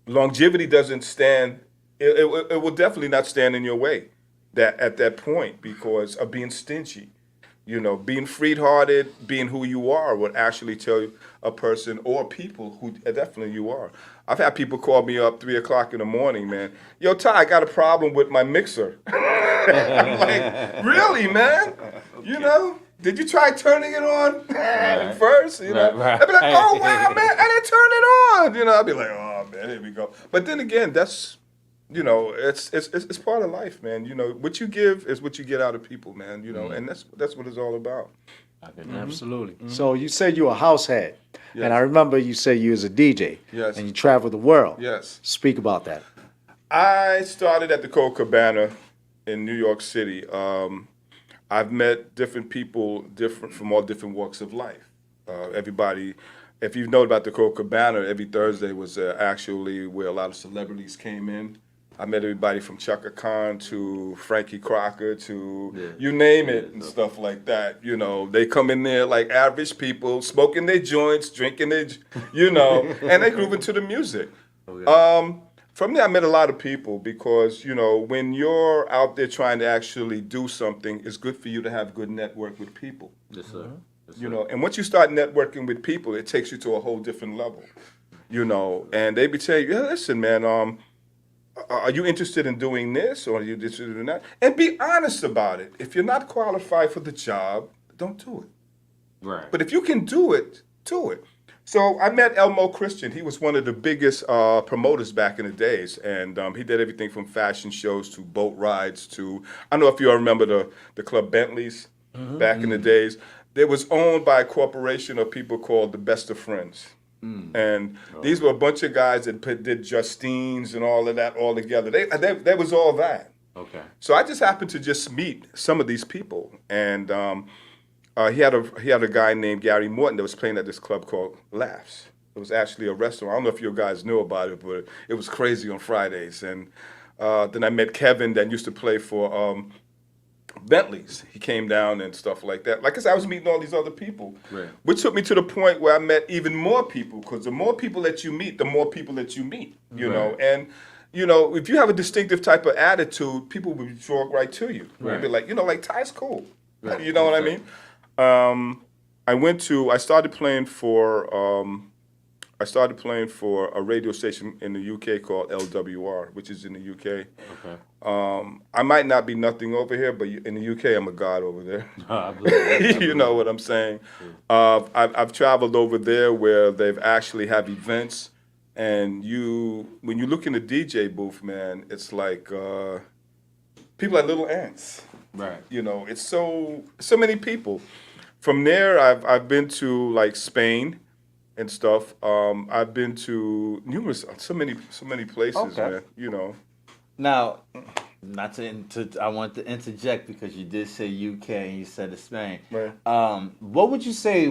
Speaker 8: Longevity doesn't stand, it will definitely not stand in your way at that point because of being stingy. Being free-hearted, being who you are would actually tell a person or people who definitely you are. I've had people call me up 3 o'clock in the morning, man. Yo, Ty, I got a problem with my mixer. I'm like, really, man? Okay. Did you try turning it on first? Right. I'd be like, oh, wow, man, I didn't turn it on. I'd be like, oh, man, here we go. But then again, that's, it's part of life, man. What you give is what you get out of people, man, and that's what it's all about.
Speaker 4: Absolutely. Mm-hmm. So you said you were a house head,
Speaker 8: yes.
Speaker 4: And I remember you said you was a DJ,
Speaker 8: yes,
Speaker 4: and you traveled the world.
Speaker 8: Yes.
Speaker 4: Speak about that.
Speaker 8: I started at the Copacabana in New York City. I've met different people, from all different walks of life. Everybody, if you know about the Copacabana, every Thursday was actually where a lot of celebrities came in. I met everybody from Chaka Khan to Frankie Crocker to you name it and stuff like that. They come in there like average people, smoking their joints, drinking their, and they groove into the music. From there, I met a lot of people because, when you're out there trying to actually do something, it's good for you to have good network with people.
Speaker 9: Yes, sir.
Speaker 8: And once you start networking with people, it takes you to a whole different level. you know, and they be saying, yeah, listen, man, are you interested in doing this or are you interested in that? And be honest about it. If you're not qualified for the job, don't do it.
Speaker 9: Right.
Speaker 8: But if you can do it, do it. So I met Elmo Christian. He was one of the biggest promoters back in the days, and he did everything from fashion shows to boat rides to, I don't know if you all remember the Club Bentleys back in the days. It was owned by a corporation of people called the Best of Friends. And these were a bunch of guys that did Justines and all of that all together. They was all that.
Speaker 9: Okay.
Speaker 8: So I just happened to just meet some of these people, and he had a guy named Gary Morton that was playing at this club called Laughs. It was actually a restaurant. I don't know if you guys knew about it, but it was crazy on Fridays. And then I met Kevin that used to play for Bentleys. He came down and stuff like that. Like I said, I was meeting all these other people, which took me to the point where I met even more people, because the more people that you meet, the more people that you meet, you know. And, you know, if you have a distinctive type of attitude, people will be drawn right to you. They'll be like, you know, like, Ty's cool. You know what I mean? I started playing for a radio station in the UK called LWR, which is in the UK. Okay. I might not be nothing over here, but in the UK, I'm a god over there. You know what I'm saying? I've traveled over there where they've actually have events, and when you look in the DJ booth, man, it's like people are little ants.
Speaker 9: Right.
Speaker 8: You know, it's so many people. From there, I've been to like Spain and stuff. I've been to so many places, man. You know.
Speaker 9: Now, I want to interject because you did say UK and you said Spain.
Speaker 8: Right.
Speaker 9: What would you say,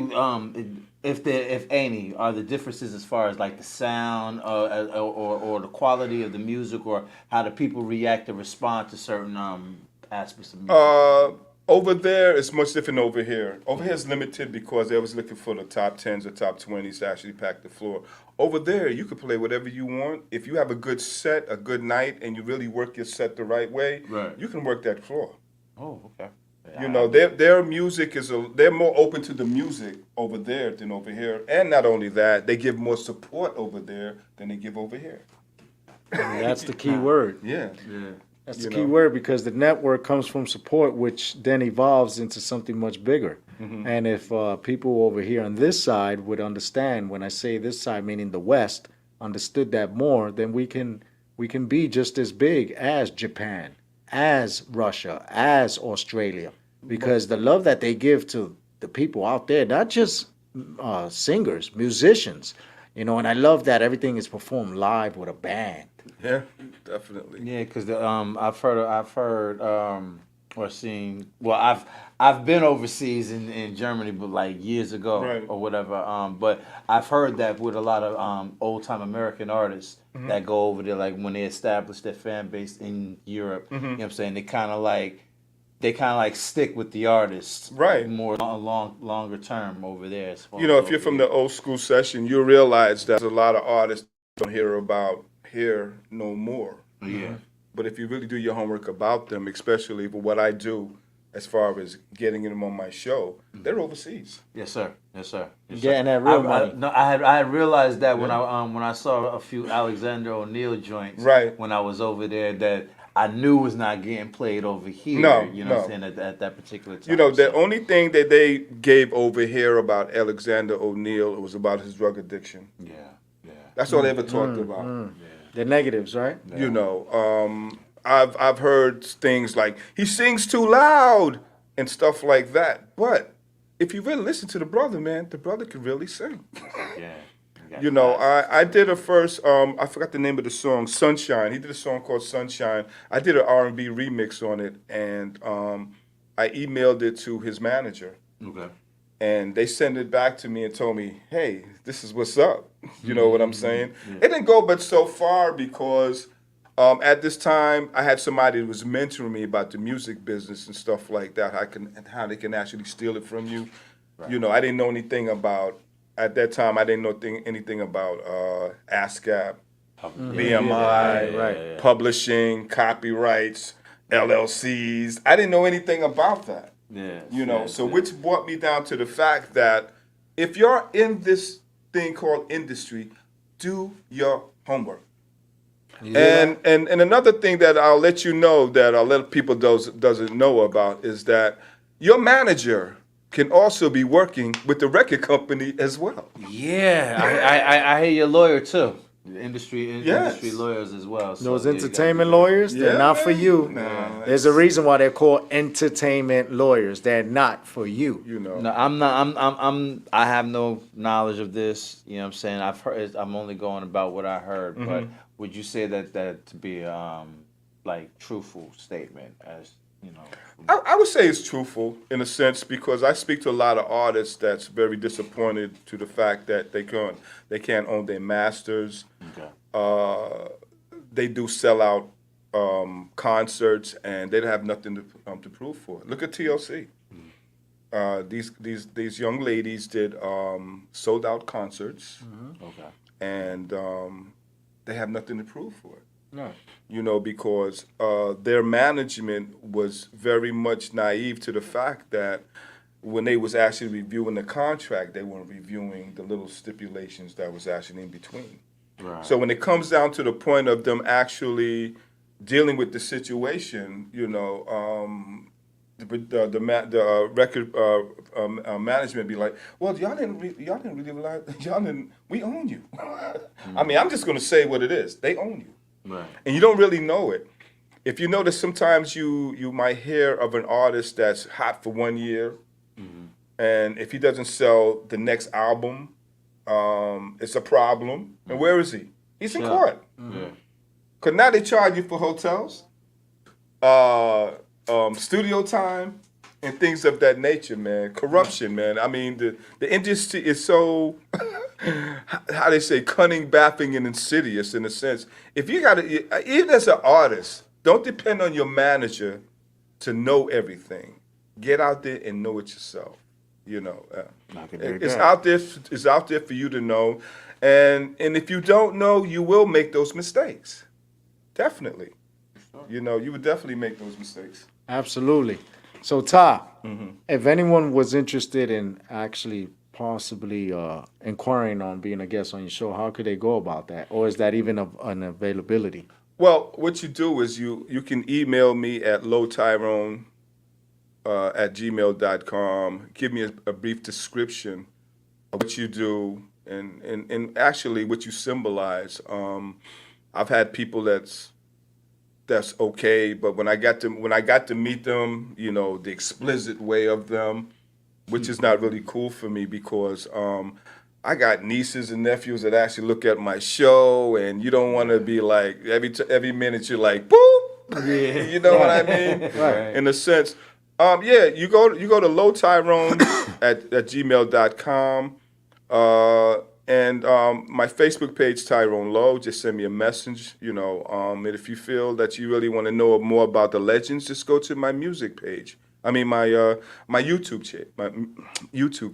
Speaker 9: if any, are the differences as far as like the sound or the quality of the music, or how do people react or respond to certain aspects of music?
Speaker 8: Over there, it's much different over here. Over here is limited because they was looking for the top 10s or top 20s to actually pack the floor. Over there, you can play whatever you want. If you have a good set, a good night, and you really work your set the right way, you can work that floor.
Speaker 9: Oh, okay. Yeah.
Speaker 8: You know, their music they're more open to the music over there than over here. And not only that, they give more support over there than they give over here.
Speaker 4: And that's the key word.
Speaker 8: Yeah.
Speaker 4: That's the key word, because the network comes from support, which then evolves into something much bigger. And if people over here on this side would understand, when I say this side, meaning the West, understood that more, then we can be just as big as Japan, as Russia, as Australia, because the love that they give to the people out there, not just singers, musicians, you know, and I love that everything is performed live with a band.
Speaker 8: Yeah, definitely.
Speaker 9: Yeah, because I've heard or seen. Well, I've been overseas in Germany, but like years ago or whatever. But I've heard that with a lot of old time American artists that go over there, like when they establish their fan base in Europe. You know what I'm saying? They kind of like stick with the artists, more longer term over there.
Speaker 8: You know, if you're from the old school session, you realize that there's a lot of artists don't hear about here no more.
Speaker 9: Yeah.
Speaker 8: But if you really do your homework about them, especially for what I do as far as getting them on my show, they're overseas.
Speaker 9: Yes, sir. Yes, sir. Yes,
Speaker 4: Getting that real money.
Speaker 9: I had realized that when I saw a few Alexander O'Neal joints when I was over there that I knew was not getting played over here. You know what I'm saying, at that particular time.
Speaker 8: You know, the only thing that they gave over here about Alexander O'Neal was about his drug addiction.
Speaker 9: Yeah.
Speaker 8: That's all they ever talked about.
Speaker 9: Yeah.
Speaker 4: The negatives, right?
Speaker 9: Yeah.
Speaker 8: You know, I've heard things like he sings too loud and stuff like that. But if you really listen to the brother, man, the brother can really sing.
Speaker 9: Yeah.
Speaker 8: You know, I did a first. I forgot the name of the song, Sunshine. He did a song called Sunshine. I did an R&B remix on it, and I emailed it to his manager.
Speaker 9: Okay.
Speaker 8: And they sent it back to me and told me, hey, this is what's up. You know what I'm saying? Yeah. It didn't go but so far because at this time I had somebody that was mentoring me about the music business and stuff like that, how they can actually steal it from you. Right. You know, I didn't know anything about, at that time, I didn't know anything about ASCAP, BMI, publishing, copyrights, LLCs. I didn't know anything about that.
Speaker 9: Yeah,
Speaker 8: you know, which brought me down to the fact that if you're in this thing called industry, do your homework. And another thing that I'll let you know that I'll let people doesn't know about is that your manager can also be working with the record company as well.
Speaker 9: Yeah, I hear your lawyer too. Industry lawyers as well. So
Speaker 4: Those entertainment lawyers, they're not for you. There's a reason why they're called entertainment lawyers. They're not for you.
Speaker 8: You know.
Speaker 9: No, I'm not. I have no knowledge of this. You know what I'm saying? I've heard. I'm only going about what I heard.
Speaker 8: Mm-hmm.
Speaker 9: But would you say that to be like truthful statement as you know?
Speaker 8: I would say it's truthful in a sense because I speak to a lot of artists that's very disappointed to the fact that they can't own their masters.
Speaker 9: Okay.
Speaker 8: They do sell out concerts and they don't have nothing to prove for it. Look at TLC. These young ladies did sold out concerts.
Speaker 9: Mm-hmm. Okay.
Speaker 8: And they have nothing to prove for it.
Speaker 9: No.
Speaker 8: You know, because their management was very much naive to the fact that when they was actually reviewing the contract, they weren't reviewing the little stipulations that was actually in between.
Speaker 9: Right.
Speaker 8: So when it comes down to the point of them actually dealing with the situation, you know, the record management be like, well, we own you. I mean, I'm just going to say what it is. They own you.
Speaker 9: Right.
Speaker 8: And you don't really know it. If you notice, sometimes you might hear of an artist that's hot for 1 year, and if he doesn't sell the next album, it's a problem. And where is he? He's in court. Because now they charge you for hotels, studio time, and things of that nature, man. Corruption, man. I mean, the industry is so, how they say, cunning, baffling, and insidious in a sense. If you got to, even as an artist, don't depend on your manager to know everything. Get out there and know it yourself. You know, it's out there. It's out there for you to know, and if you don't know, you will make those mistakes. Definitely, you know, you would definitely make those mistakes.
Speaker 4: Absolutely. So, Ty, if anyone was interested in actually possibly inquiring on being a guest on your show, how could they go about that? Or is that even an availability?
Speaker 8: Well, what you do is you can email me at lowtyrone at gmail.com. Give me a brief description of what you do and actually what you symbolize. I've had people that's okay, but when I got to meet them, you know, the explicit way of them, which is not really cool for me because I got nieces and nephews that actually look at my show, and you don't want to be like every minute you're like boop, you know what I mean?
Speaker 4: Right.
Speaker 8: In a sense, you go to lowtyrone at gmail.com. And my Facebook page, Tyrone Low, just send me a message, you know. And if you feel that you really want to know more about the legends, just go to my music page. I mean, my YouTube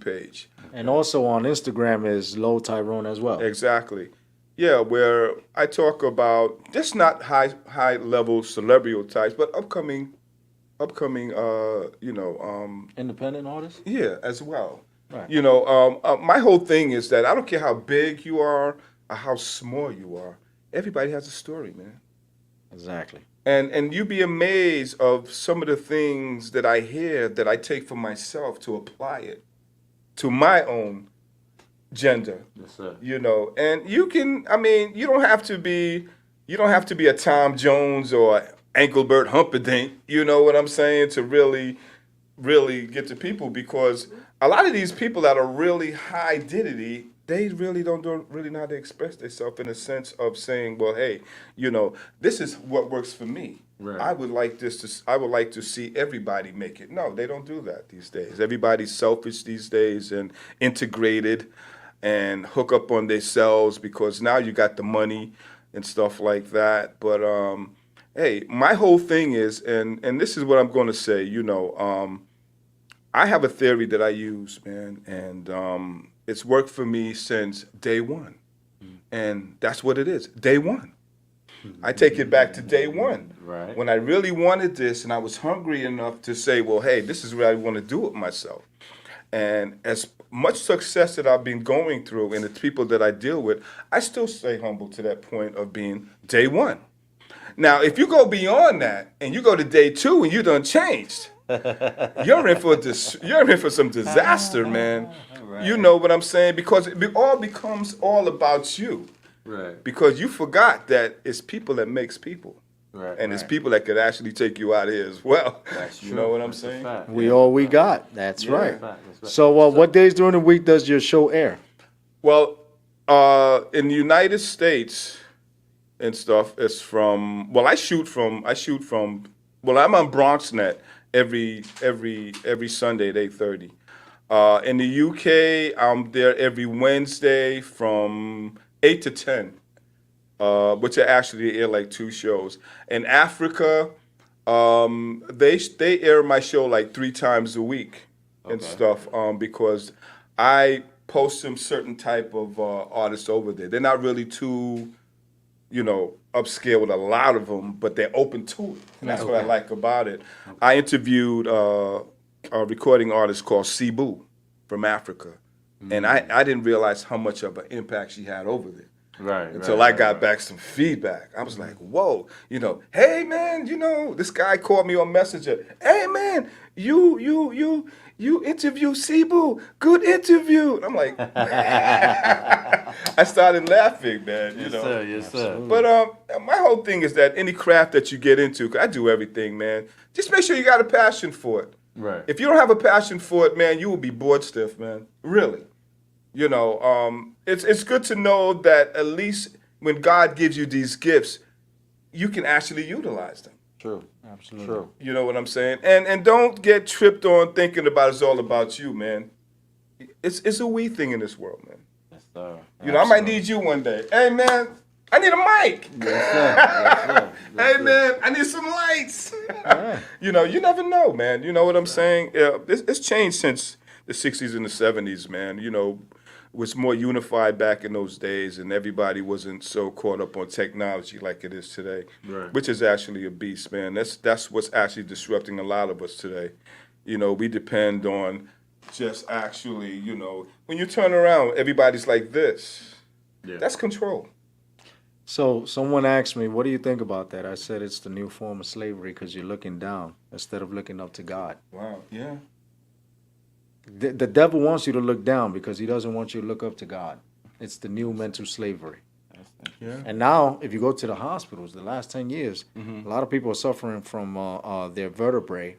Speaker 8: page.
Speaker 4: And also on Instagram is Low Tyrone as well.
Speaker 8: Exactly. Yeah, where I talk about just not high level celebrity types, but upcoming,
Speaker 4: Independent artists?
Speaker 8: Yeah, as well.
Speaker 4: Right.
Speaker 8: You know, my whole thing is that I don't care how big you are or how small you are. Everybody has a story, man.
Speaker 4: Exactly.
Speaker 8: And you'd be amazed of some of the things that I hear that I take for myself to apply it to my own gender.
Speaker 9: Yes, sir.
Speaker 8: You know, and you can. I mean, you don't have to be a Tom Jones or Engelbert Humperdinck. You know what I'm saying? To really get to people, because a lot of these people that are really high dignity, they really don't really know how to express themselves in a sense of saying, well, hey, you know, this is what works for me.
Speaker 9: Right.
Speaker 8: I would like to see everybody make it. No, they don't do that these days. Everybody's selfish these days and integrated and hook up on themselves because now you got the money and stuff like that. But hey, my whole thing is, and this is what I'm going to say, you know, I have a theory that I use, man, and it's worked for me since day one. And that's what it is, day one. I take it back to day one.
Speaker 9: Right.
Speaker 8: When I really wanted this and I was hungry enough to say, well, hey, this is what I want to do with myself. And as much success that I've been going through and the people that I deal with, I still stay humble to that point of being day one. Now, if you go beyond that and you go to day two and you done changed, you're in for some disaster, man. Right. You know what I'm saying? Because it all becomes all about you. Right. Because you forgot that it's people that makes people. Right, and it's people that could actually take you out of here as well. That's true. You know what I'm saying?
Speaker 4: We all we got. That's right. That's right. So what days during the week does your show air?
Speaker 8: Well, in the United States and stuff, it's from, well, I shoot from, well, I'm on BronxNet every Sunday at 8:30. In the UK, I'm there every Wednesday from 8 to 10. Which are actually air like 2 shows. In Africa, they air my show like 3 times a week and stuff because I post some certain type of artists over there. They're not really too, upscale with a lot of them, but they're open to it. And that's what I like about it. I interviewed a recording artist called Cebu from Africa, and I didn't realize how much of an impact she had over there. Right. Until I got back some feedback. I was like, whoa, hey man, this guy called me on Messenger. Hey man, you interview Cebu. Good interview. And I'm like, I started laughing, man.
Speaker 9: Yes, sir.
Speaker 8: But my whole thing is that any craft that you get into, 'cause I do everything, man, just make sure you got a passion for it. Right. If you don't have a passion for it, man, you will be bored stiff, man. Really. It's good to know that at least when God gives you these gifts, you can actually utilize them.
Speaker 9: True. Absolutely. True.
Speaker 8: You know what I'm saying? And don't get tripped on thinking about it's all about you, man. It's a we thing in this world, man. Yes, sir. I might need you one day. Hey, man, I need a mic. Yes, sir. Yes, sir. Hey, man, I need some lights. Yeah. You never know, man. You know what I'm saying? Yeah, it's changed since the 60s and the 70s, man. It was more unified back in those days, and everybody wasn't so caught up on technology like it is today, right. Which is actually a beast, man. That's what's actually disrupting a lot of us today. We depend on just actually, when you turn around, everybody's like this. Yeah. That's control.
Speaker 4: So someone asked me, what do you think about that? I said it's the new form of slavery because you're looking down instead of looking up to God.
Speaker 8: Wow, yeah.
Speaker 4: The devil wants you to look down because he doesn't want you to look up to God. It's the new mental slavery. Yeah. And now, if you go to the hospitals, the last 10 years, a lot of people are suffering from their vertebrae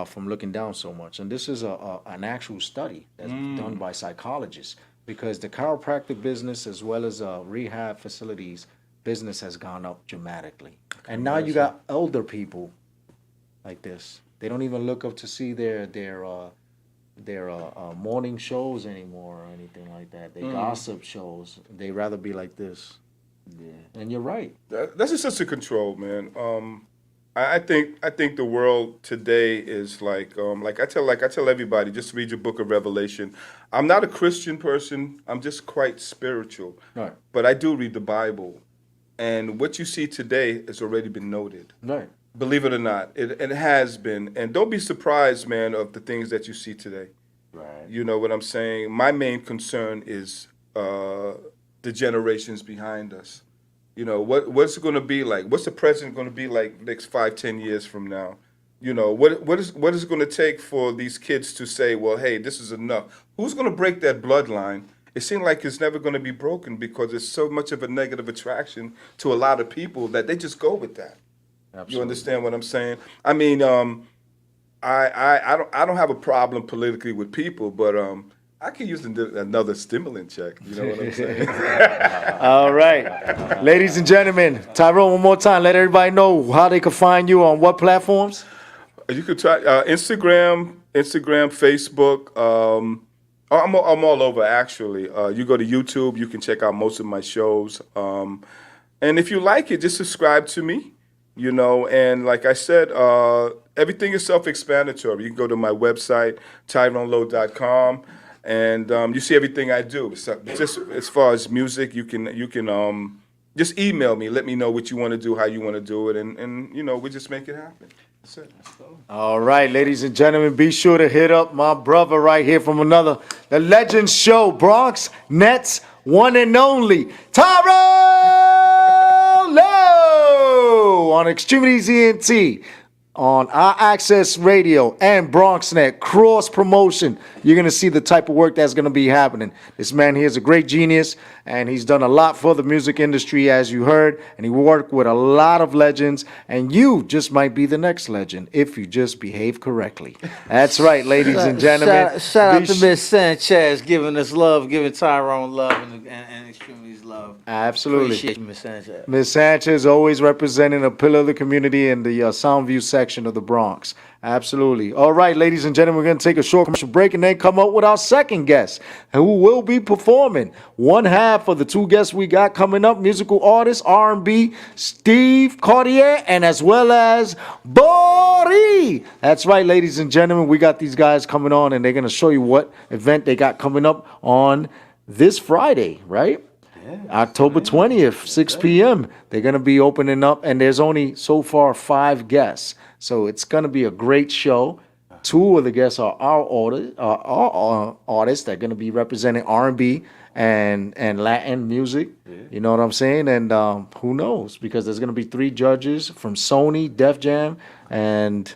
Speaker 4: from looking down so much. And this is an actual study that's done by psychologists because the chiropractic business as well as rehab facilities business has gone up dramatically. And now you got elder people like this. They don't even look up to see their morning shows anymore or anything like that. They gossip shows. They rather be like this. Yeah, and you're right.
Speaker 8: That's just such a control, man. I think the world today is like I tell everybody, just read your book of Revelation. I'm not a Christian person. I'm just quite spiritual. Right. But I do read the Bible, and what you see today has already been noted. Right. Believe it or not, it has been. And don't be surprised, man, of the things that you see today. Right. You know what I'm saying? My main concern is the generations behind us. What's it going to be like? What's the president going to be like next 5-10 years from now? What is it going to take for these kids to say, well, hey, this is enough? Who's going to break that bloodline? It seems like it's never going to be broken because it's so much of a negative attraction to a lot of people that they just go with that. Absolutely. You understand what I'm saying? I mean, I don't have a problem politically with people, but I could use another stimulant check. You know what I'm saying?
Speaker 4: All right. Ladies and gentlemen, Tyrone, one more time. Let everybody know how they can find you on what platforms.
Speaker 8: You could try Instagram, Facebook. I'm all over, actually. You go to YouTube, you can check out most of my shows. And if you like it, just subscribe to me. And like I said, everything is self-explanatory. You can go to my website, TyroneLowe.com, and you see everything I do. So just as far as music, you can just email me, let me know what you want to do, how you want to do it, and we just make it happen. That's it. Let's go.
Speaker 4: All right, ladies and gentlemen, be sure to hit up my brother right here from the Legends Show, Bronx Nets, one and only, Tyrone Lowe on X-Tremitiez ENT, on our Access Radio and BronxNet cross promotion. You're going to see the type of work that's going to be happening. This man here is a great genius, and he's done a lot for the music industry, as you heard, and he worked with a lot of legends, and you just might be the next legend if you just behave correctly. That's right, ladies and gentlemen.
Speaker 9: Shout out to Miss Sanchez giving us love, giving Tyrone love and X-Tremitiez love.
Speaker 4: Absolutely.
Speaker 9: Appreciate you, Miss Sanchez.
Speaker 4: Miss Sanchez always representing a pillar of the community in the Soundview section of the Bronx. Absolutely. All right, ladies and gentlemen, we're going to take a short commercial break and then come up with our second guest, who will be performing. One half of the two guests we got coming up, musical artist, R&B, Steve Cartier, and as well as Bori. That's right, ladies and gentlemen, we got these guys coming on, and they're going to show you what event they got coming up on this Friday, right? Yeah, October 20th, 6 p.m. They're going to be opening up, and there's only so far 5 guests. So it's going to be a great show. 2 of the guests are our artists that are going to be representing R&B and Latin music. Yeah. You know what I'm saying? And who knows? Because there's going to be 3 judges from Sony, Def Jam, and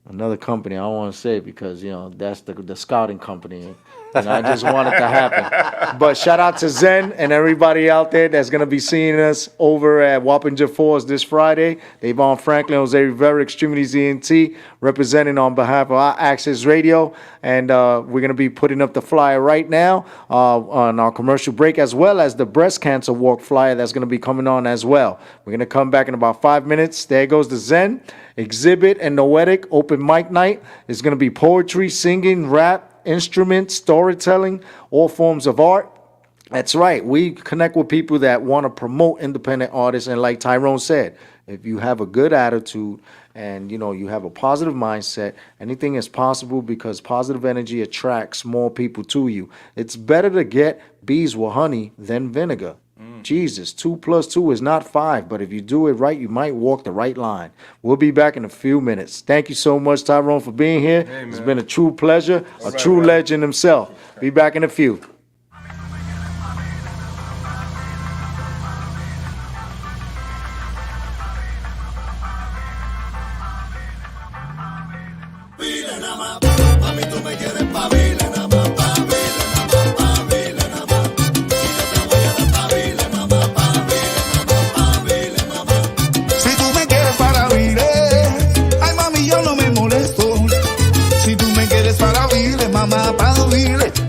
Speaker 4: another company. I don't want to say it because, you know, that's the scouting company. And I just want it to happen. But shout out to Zen and everybody out there that's going to be seeing us over at Wappinger Falls this Friday. DAYVON Franklin, Jose Rivera, X-Tremitiez ENT, representing on behalf of our Access Radio. And we're going to be putting up the flyer right now on our commercial break, as well as the breast cancer walk flyer that's going to be coming on as well. We're going to come back in about 5 minutes. There goes the Zen. Exhibit and Noetic open mic night. It's going to be poetry, singing, rap, instruments, storytelling, all forms of art. That's right. We connect with people that want to promote independent artists. And like Tyrone said, if you have a good attitude and, you know, you have a positive mindset, anything is possible because positive energy attracts more people to you. It's better to get bees with honey than vinegar. Jesus, 2 + 2 is not 5, but if you do it right, you might walk the right line. We'll be back in a few minutes. Thank you so much, Tyrone, for being here. Hey, it's been a true pleasure, true legend himself. Be back in a few.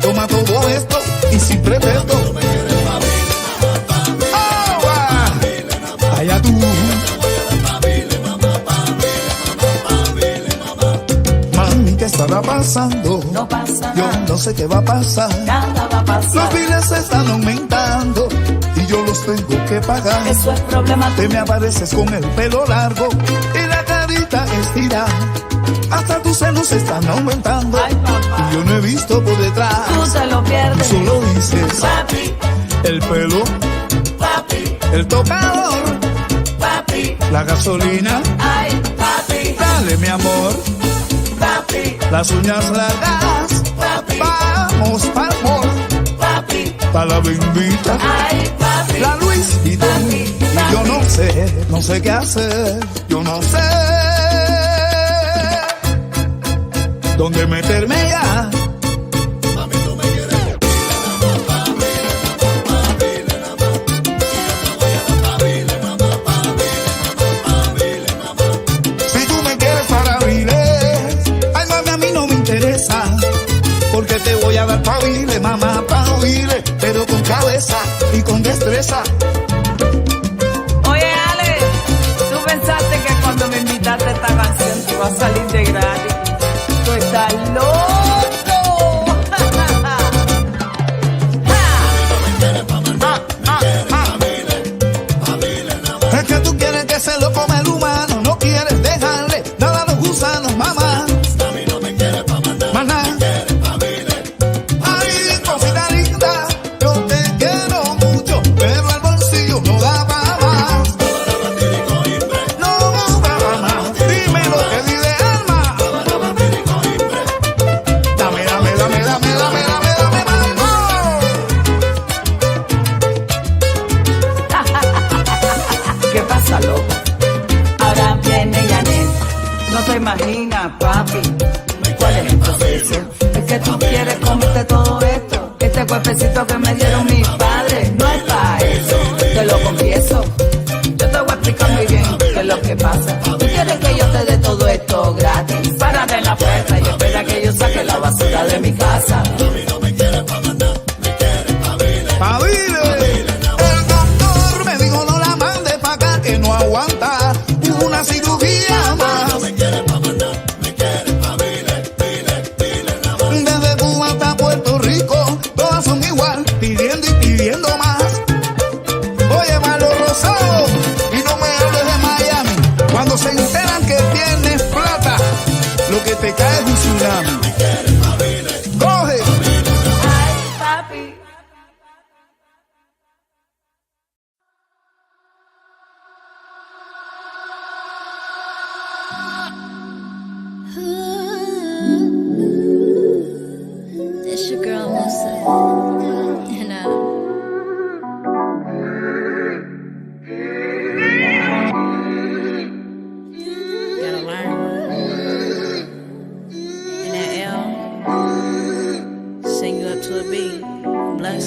Speaker 10: Toma todo esto y sin pretexto. Allá tú. Mami, ¿qué estará pasando?
Speaker 11: No pasa
Speaker 10: yo
Speaker 11: nada.
Speaker 10: No sé qué va a pasar.
Speaker 11: Nada va a pasar.
Speaker 10: Los biles están aumentando y yo los tengo que pagar.
Speaker 11: Eso es problema tuyo.
Speaker 10: Te me apareces con el pelo largo y la carita estirada. Hasta tus senos están aumentando.
Speaker 11: Ay, papá.
Speaker 10: Y yo no he visto por detrás.
Speaker 11: Tú te lo pierdes.
Speaker 10: Solo dices,
Speaker 11: papi.
Speaker 10: El pelo,
Speaker 11: papi.
Speaker 10: El tocador,
Speaker 11: papi.
Speaker 10: La gasolina,
Speaker 11: ay, papi.
Speaker 10: Dale, mi amor,
Speaker 11: papi.
Speaker 10: Las uñas largas,
Speaker 11: papi.
Speaker 10: Vamos pa'l mall,
Speaker 11: papi.
Speaker 10: Pa' la bendita,
Speaker 11: ay, papi.
Speaker 10: La Luis y
Speaker 11: papi.
Speaker 10: Y yo no sé qué hacer. Yo no sé dónde meterme ya. Mami, tú me quieres. Si tú me quieres para viles, ay mami, a mí no me interesa, porque te voy a dar pa' viles, mamá, pa' viles, pero con cabeza y con destreza.
Speaker 11: Oye, Ale, ¿tú pensaste que cuando me invitaste a esta canción te iba a salir de gratis? Tú estás loco.
Speaker 10: Es que tú quieres que se lo coma el humano, no quieres dejarle nada a los gusanos, mamá. A mí no me quieres pa' mandar, maná. Me quieres pa' vivir. Ay, cosita linda, yo te quiero mucho, pero el bolsillo no da pa' más. No da pa' más, dímelo.
Speaker 11: vagina, papi. ¿Cuál es el proceso? Es que tú quieres comerte todo esto. Este cuerpecito que me dieron mis padres no es para eso, te lo confieso. Yo te voy a explicar muy bien qué es lo que pasa. Tú quieres que yo te dé todo esto gratis. Párate en la puerta y espera que yo saque la basura de mi casa.
Speaker 10: No me quieres pa' mandar, me quieres pa' vivir. El doctor me dijo no la mande pa' acá que no aguanta una cirugía más. No me quieres pa' mandar, me quieres pa' vivir. Desde Cuba hasta Puerto Rico, todas son igual, pidiendo y pidiendo más. Oye, malo rosado, y no me hables de Miami. Cuando se enteran que tienes plata, lo que te cae es un tsunami. Coge.
Speaker 11: Ay, papi.
Speaker 12: It's your girl Musa, and gotta learn in that L, sing you up to a B, bless.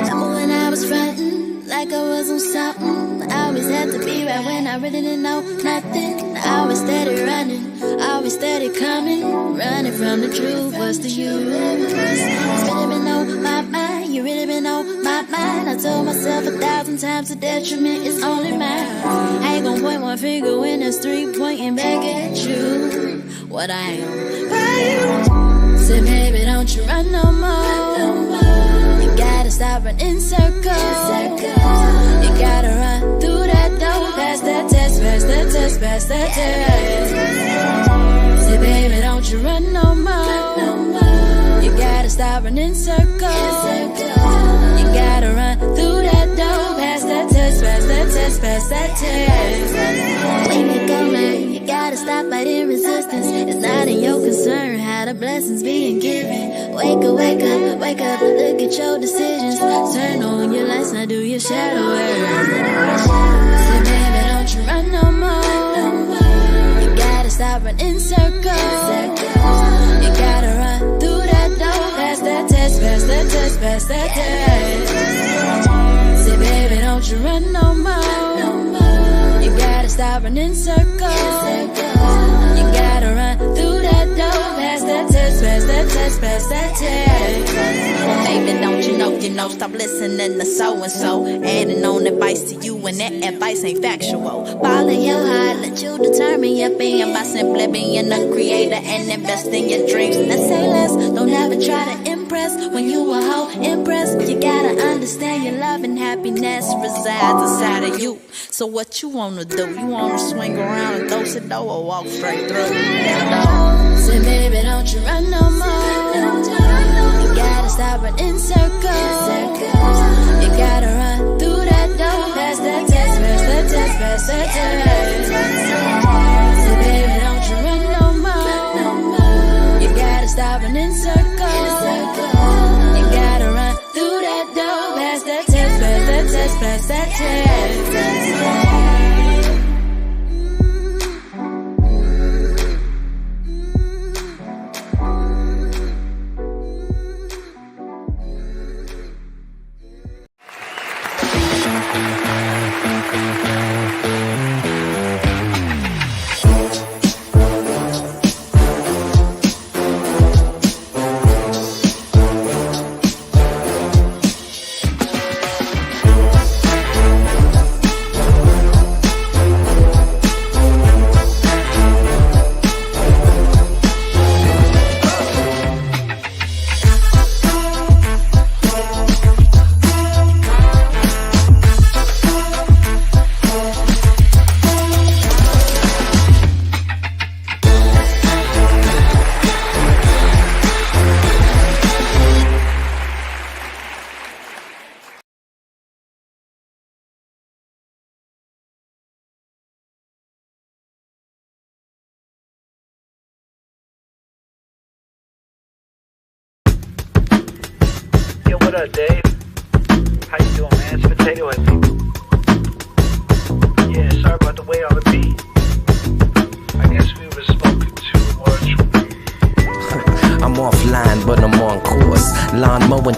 Speaker 12: Remember when I was frontin', like I wasn't something. I always had to be right when I really didn't know nothing. I always steady running, always steady coming, running from the truth. What's the use? It's really been on my mind, you really been on my mind. I told myself 1,000 times the detriment is only mine. I ain't gon' point one finger when there's 3 pointing back at you. What I am, right? Said baby, don't you run no more. You gotta stop running circles. You gotta run through that door, pass that test, pass that test, pass that test. Say baby, don't you run no more. You gotta stop running circles. You gotta run through that door, pass that test, pass that test, pass that test. When you go, man, you gotta stop fighting resistance. It's not in your concern how the blessings being given. Wake up, wake up, wake up, look at your decisions. Turn on your lights, now do your shadow work. Say baby, don't you run no more. You gotta stop running circles. You gotta run through that door, pass that test, pass that test, pass that test. Say baby, don't you run no more. You gotta stop running circles. You gotta run through that door, pass that test, pass that test, pass that test. Baby, don't you know, stop listening to so-and-so. Adding on advice to you when that advice ain't factual. Follow your heart, let you determine your being by simply being a creator and invest in your dreams. Now say less, don't ever try to impress. When you a hoe, impress. You gotta understand your love and happiness resides inside of you. So what you wanna do? You wanna swing around and close the door or walk straight through? Say baby, don't you run no more. You gotta stop running circles. You gotta run through that door, pass that test, pass that test, pass that test. Say baby, don't you run no more. You gotta stop running circles. You gotta run through that door, pass that test, pass that test, pass that test.
Speaker 13: What up, Dave? How you doing, man? It's Potato Head, people. Yeah, sorry about the way I repeat.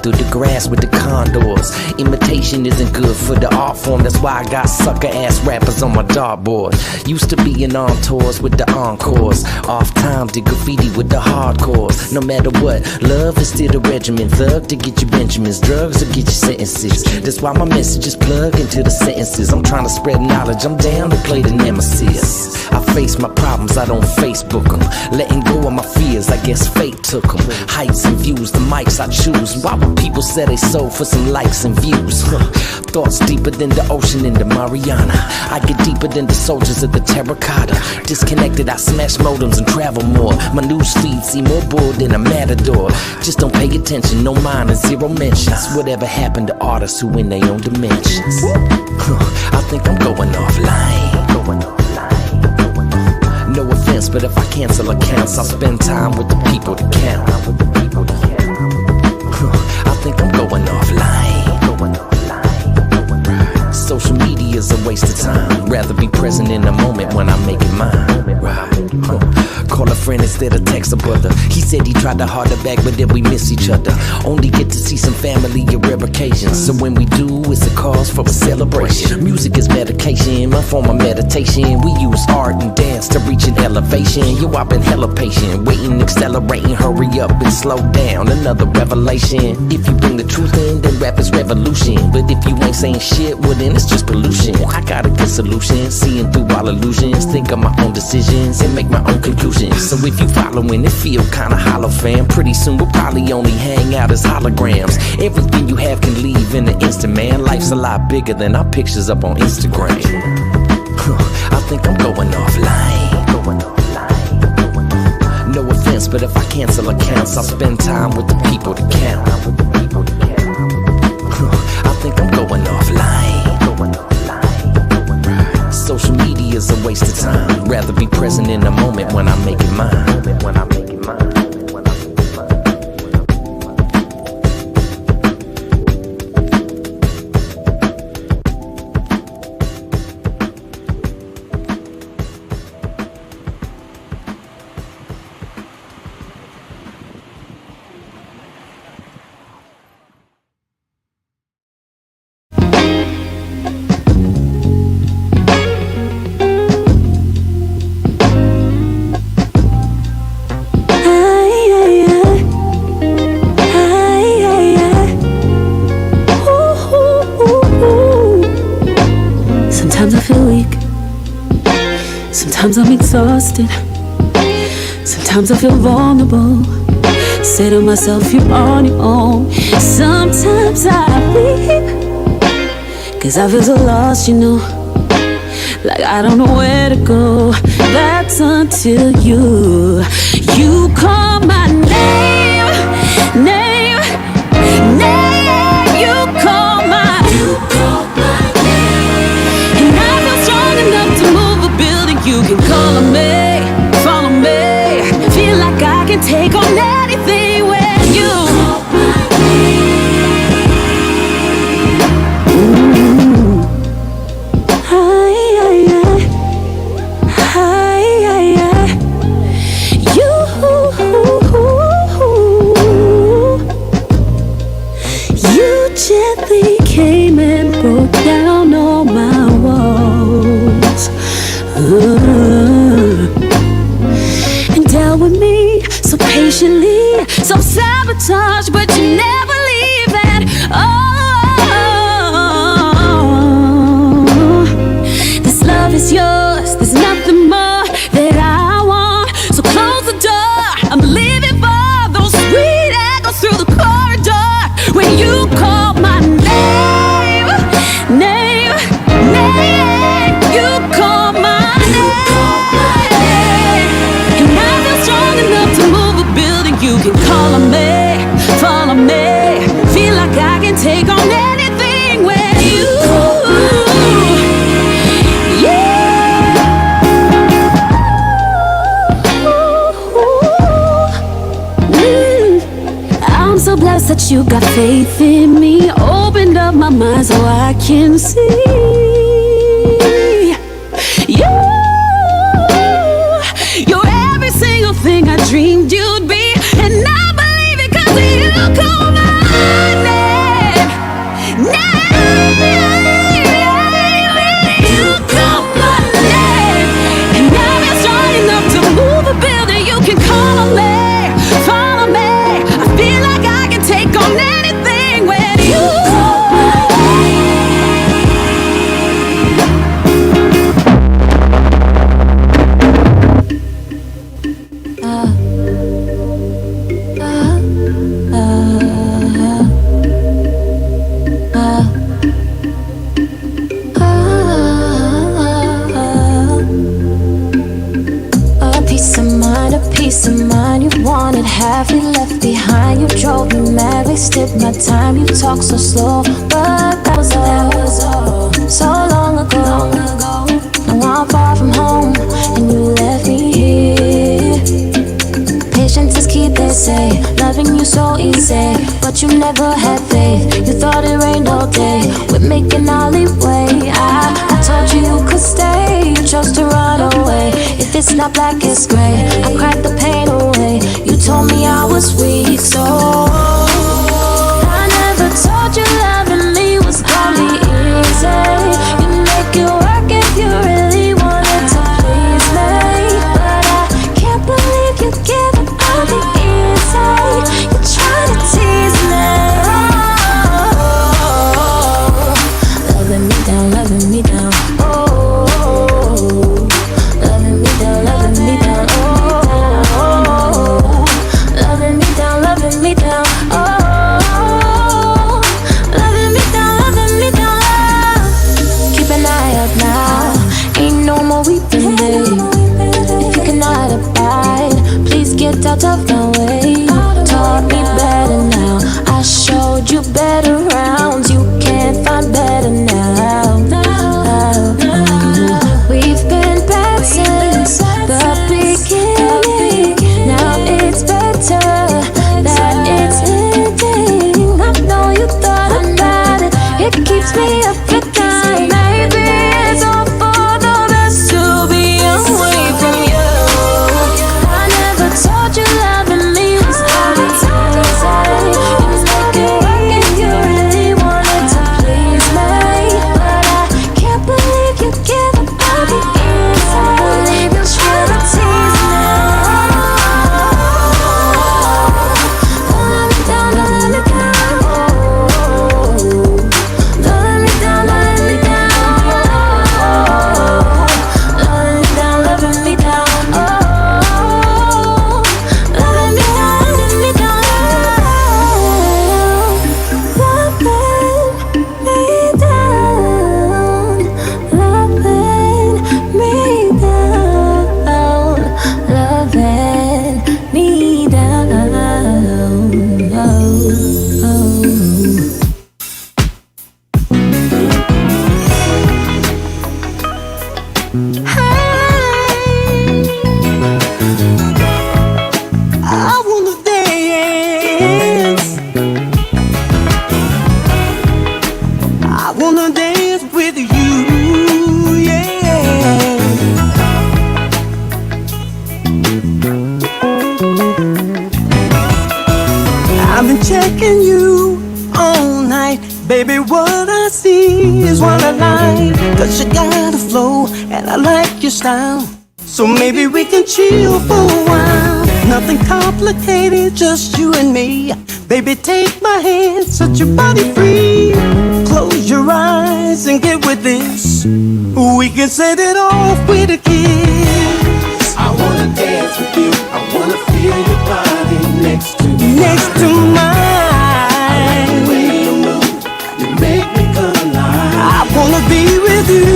Speaker 14: through the grass with the condors. Imitation isn't good for the art form, that's why I got sucker ass rappers on my dartboard. Used to be in on tours with the encores. Off time did graffiti with the hardcores. No matter what, love is still the regimen. Thug to get you Benjamins, drugs to get you sentences. That's why my messages plug into the sentences. I'm trying to spread knowledge, I'm down to play the nemesis. I face my problems, I don't Facebook them. Letting go of my fears, I guess fate took them. Heights and views, the mics I choose. Why would people say they sold for some likes and views? Thoughts deeper than the ocean in the Mariana. I get deeper than the soldiers of the terracotta. Disconnected, I smash modems and travel more. My news feed see more bored than a matador. Just don't pay attention, no mind and zero mentions. Whatever happened to artists who in their own dimensions? I think I'm going offline. No offense, but if I cancel accounts, I'll spend time with the people to count. I think I'm going offline. Social media is a waste of time. Rather be present in the moment when I make it mine. Call a friend instead of text a brother. He said he tried to harder back, but then we miss each other. Only get to see some family at rare occasions. So when we do, it's a cause for a celebration. Music is medication, my form of meditation. We use art and dance to reach an elevation. Yo, I've been hella patient, waiting, accelerating, hurry up and slow down. Another revelation. If you bring the truth in, then rap is revolution. But if you ain't saying shit, well then it's just pollution. I got a good solution, seeing through all illusions. Think of my own decisions and make my own conclusions. So if you following, it feel kinda hollow, fam. Pretty soon we'll probably only hang out as holograms. Everything you have can leave in an instant, man. Life's a lot bigger than our pictures up on Instagram. I think I'm going offline. No offense, but if I cancel accounts, I'll spend time with the people to count. I think I'm going offline. Social media is a waste of time. Rather be present in the moment when I make it mine.
Speaker 15: Sometimes I'm exhausted. Sometimes I feel vulnerable. Say to myself, you're on your own. Sometimes I weep, 'cause I feel so lost, you know. Like I don't know where to go. That's until you call my name. You call my name. And I feel strong enough to move a building. You can call on me, follow me. Feel like I can take on anything when you call my name. You gently came and broke down all my walls. And dealt with me so patiently, so sabotage, but you never leave that. Oh, this love is yours, there's nothing more that I want. So close the door, I'm leaving for those sweet echoes through the corridor. When you call my name, you call my name. And I feel strong enough to move a building. You can call on me, follow me. Feel like I can take on anything with you. I'm so blessed that you got faith in me. Opened up my mind so I can see you. You're every single thing I dreamed you'd be. And I believe it 'cause you call my name. have we left behind? You drove me mad, wasted my time. You talk so slow, but that was all so long ago. Now I'm far from home, and you left me here. Patience is key, they say. Loving you so easy, but you never had faith. You thought it rained all day. We're making alleyway. I told you you could stay. You chose to run away. If it's not black, it's gray. I cried the pain away. You told me I was weak, so I never told you loving me was gonna be easy. You make it work if you really wanted to please me, but I can't believe you give up all the easy. You're trying to tease me. Loving me down, loving me down. Loving me down, loving me down. Loving me down, loving me down. Loving me down, loving me down. Keep an eye out now. Ain't no more weeping, babe. If you cannot abide, please get out of my way. Taught me better now. I showed you better rounds. You can't find better now. We've been bad since the beginning. Now it's better that it's ending. I know you thought about it. It keeps me up at night. Maybe it's all for the best to be away from you. I never told you loving me was hard to say. You make it work if you really wanted to please me, but I can't believe you give up all the inside. You're trying to tease me. Let me down, let me down. Let me down, let me down. Let me down, loving me down. Loving me down, loving me down.
Speaker 10: I wanna dance. I wanna dance with you, yeah. I've been checking you all night. Baby, what I see is what I like. 'Cause you got a flow and I like your style. So maybe we can chill for a while. Nothing complicated, just you and me. Baby, take my hand, set your body free. Close your eyes and get with this. We can set it off with a kiss. I wanna dance with you. I wanna feel your body next to mine. I like the way you move. You make me come alive. I wanna be with you.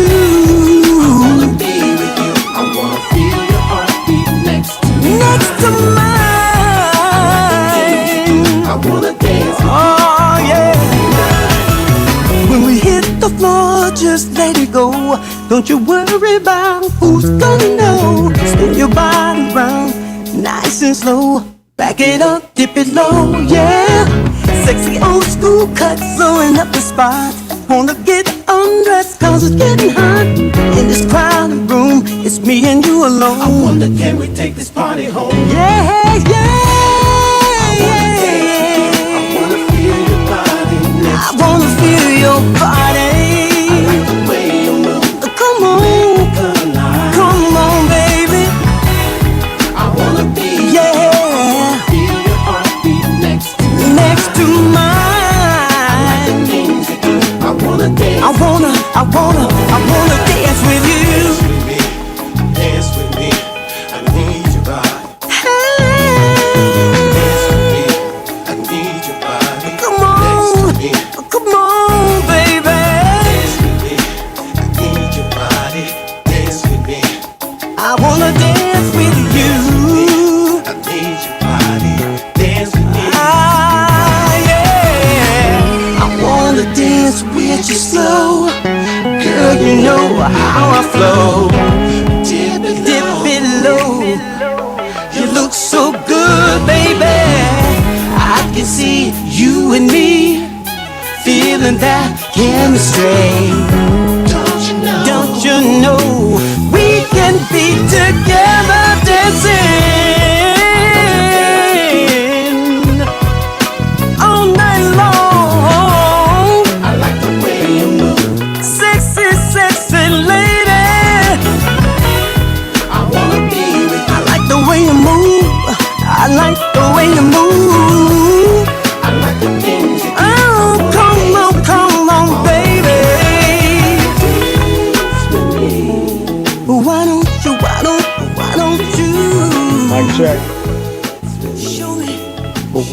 Speaker 10: I wanna be with you. I wanna feel your heartbeat next to mine. I wanna dance with you. Oh yeah. When we hit the floor, just let it go. Don't you worry about who's gonna know. Spin your body round, nice and slow. Back it up, dip it low, yeah. Sexy old school cuts, blowing up the spot. Wanna get undressed 'cause it's getting hot. In this crowded room, it's me and you alone. I wonder, can we take this party home? Yeah, yeah. I wanna feel your body next. I wanna feel your body. I like the way you move. Come on, come on, baby. I wanna be, yeah. I wanna feel your heartbeat next to mine. I like the things you do. I wanna dance. I wanna dance with you. Dance with me. I need your body. Dance with me. I need your body. Come on, baby. Dance with me. I need your body. Dance with me. I wanna dance with you. I need your body.
Speaker 16: how I flow. Dip it low. You look so good, baby. I can see you and me feeling that chemistry. Don't you know we can be together dancing all night long. I like the way you move, sexy, sexy lady. I wanna be with you. I like the way you move. I like the way you move. I like the things you do. Oh, come on, baby. Why don't you?
Speaker 4: Mic check.
Speaker 16: Show me what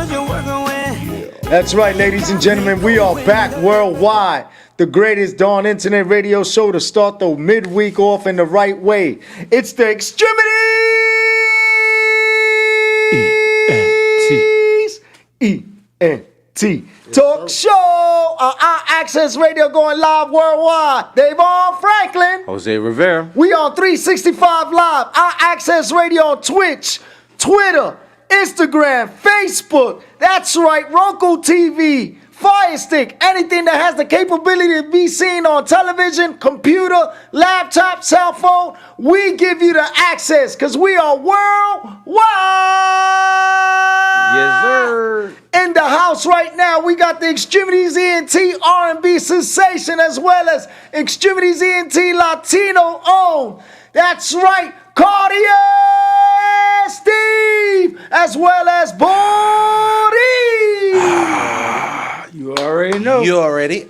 Speaker 16: you're working with.
Speaker 4: That's right, ladies and gentlemen. We are back worldwide. The greatest Dawn Internet Radio show to start the midweek off in the right way. It's the X-Tremitiez. E-N-T. Talk show on our Access Radio going live worldwide. DAYVON Franklin.
Speaker 9: Jose Rivera.
Speaker 4: We on 365 Live. Our Access Radio on Twitch, Twitter, Instagram, Facebook. That's right, Roku TV, Fire Stick, anything that has the capability to be seen on television, computer, laptop, cell phone. We give you the access because we are worldwide.
Speaker 9: Yes, sir.
Speaker 4: In the house right now, we got the X-Tremitiez ENT R&B sensation as well as X-Tremitiez ENT Latino owned. That's right, Cartier Steve as well as Body.
Speaker 9: You already know.
Speaker 3: You already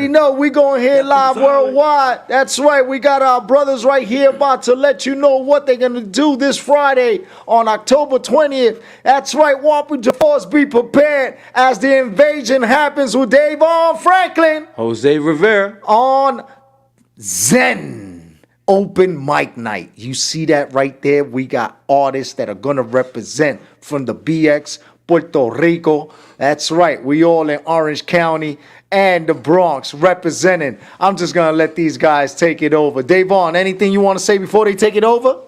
Speaker 4: know. We going here live worldwide. That's right. We got our brothers right here about to let you know what they're going to do this Friday on October 20th. That's right. Wampy Force, be prepared as the invasion happens with DAYVON Franklin.
Speaker 9: Jose Rivera.
Speaker 4: On Zen Open Mic Night. You see that right there? We got artists that are going to represent from the BX, Puerto Rico. That's right. We all in Orange County and the Bronx representing. I'm just going to let these guys take it over. DAYVON, anything you want to say before they take it over?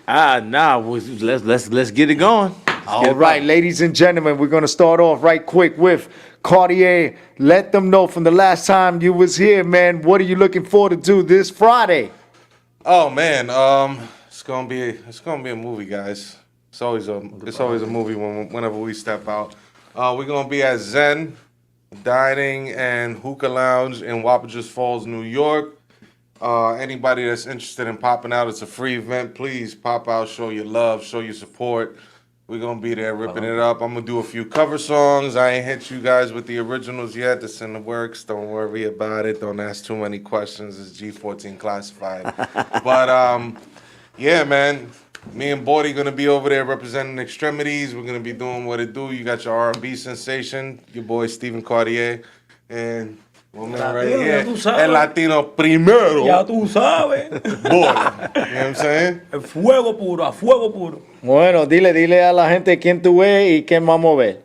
Speaker 9: Let's get it going.
Speaker 4: All right, ladies and gentlemen, we're going to start off right quick with Cartier. Let them know from the last time you was here, man, what are you looking forward to do this Friday?
Speaker 17: Oh man, it's gonna be a movie, guys. It's always a movie whenever we step out. We're gonna be at Zen Dining and Hookah Lounge in Wapajas Falls, New York. Anybody that's interested in popping out, it's a free event. Please pop out, show your love, show your support. We're gonna be there ripping it up. I'm gonna do a few cover songs. I ain't hit you guys with the originals yet. That's in the works. Don't worry about it. Don't ask too many questions. It's G14 classified. But yeah, man. Me and Bordy gonna be over there representing X-Tremitiez. We're gonna be doing what it do. You got your R&B sensation, your boy Stephen Cartier, and one man right here, el Latino primero.
Speaker 18: Ya tú sabes.
Speaker 17: Boy, you know what I'm saying?
Speaker 18: A fuego puro.
Speaker 4: Bueno, dile a la gente quién tú ves y quién vamos a ver.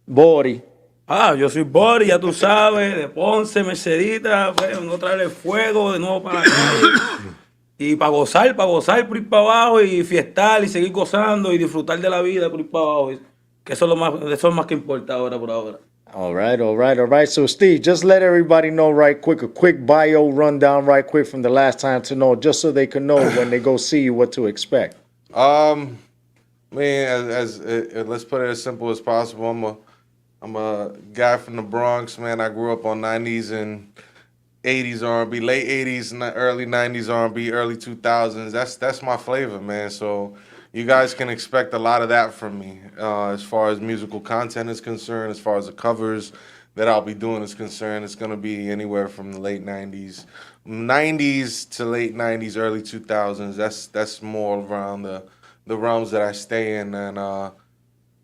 Speaker 4: Bori.
Speaker 18: Yo soy Boris, ya tú sabes, de Ponce, Mercedita, pues, no traerle fuego de nuevo para la calle. Y para gozar, por ir para abajo y fiestar y seguir gozando y disfrutar de la vida por ir para abajo. Que eso es lo más que importa ahora por ahora.
Speaker 4: All right. So, Steve, just let everybody know right quick, a quick bio rundown right quick from the last time to know, just so they can know when they go see you what to expect.
Speaker 17: Man, let's put it as simple as possible. I'm a guy from the Bronx, man. I grew up on 90s and 80s R&B, late 80s, early 90s R&B, early 2000s. That's my flavor, man. So you guys can expect a lot of that from me as far as musical content is concerned, as far as the covers that I'll be doing is concerned. It's going to be anywhere from the late 90s to late 90s, early 2000s. That's more around the realms that I stay in. And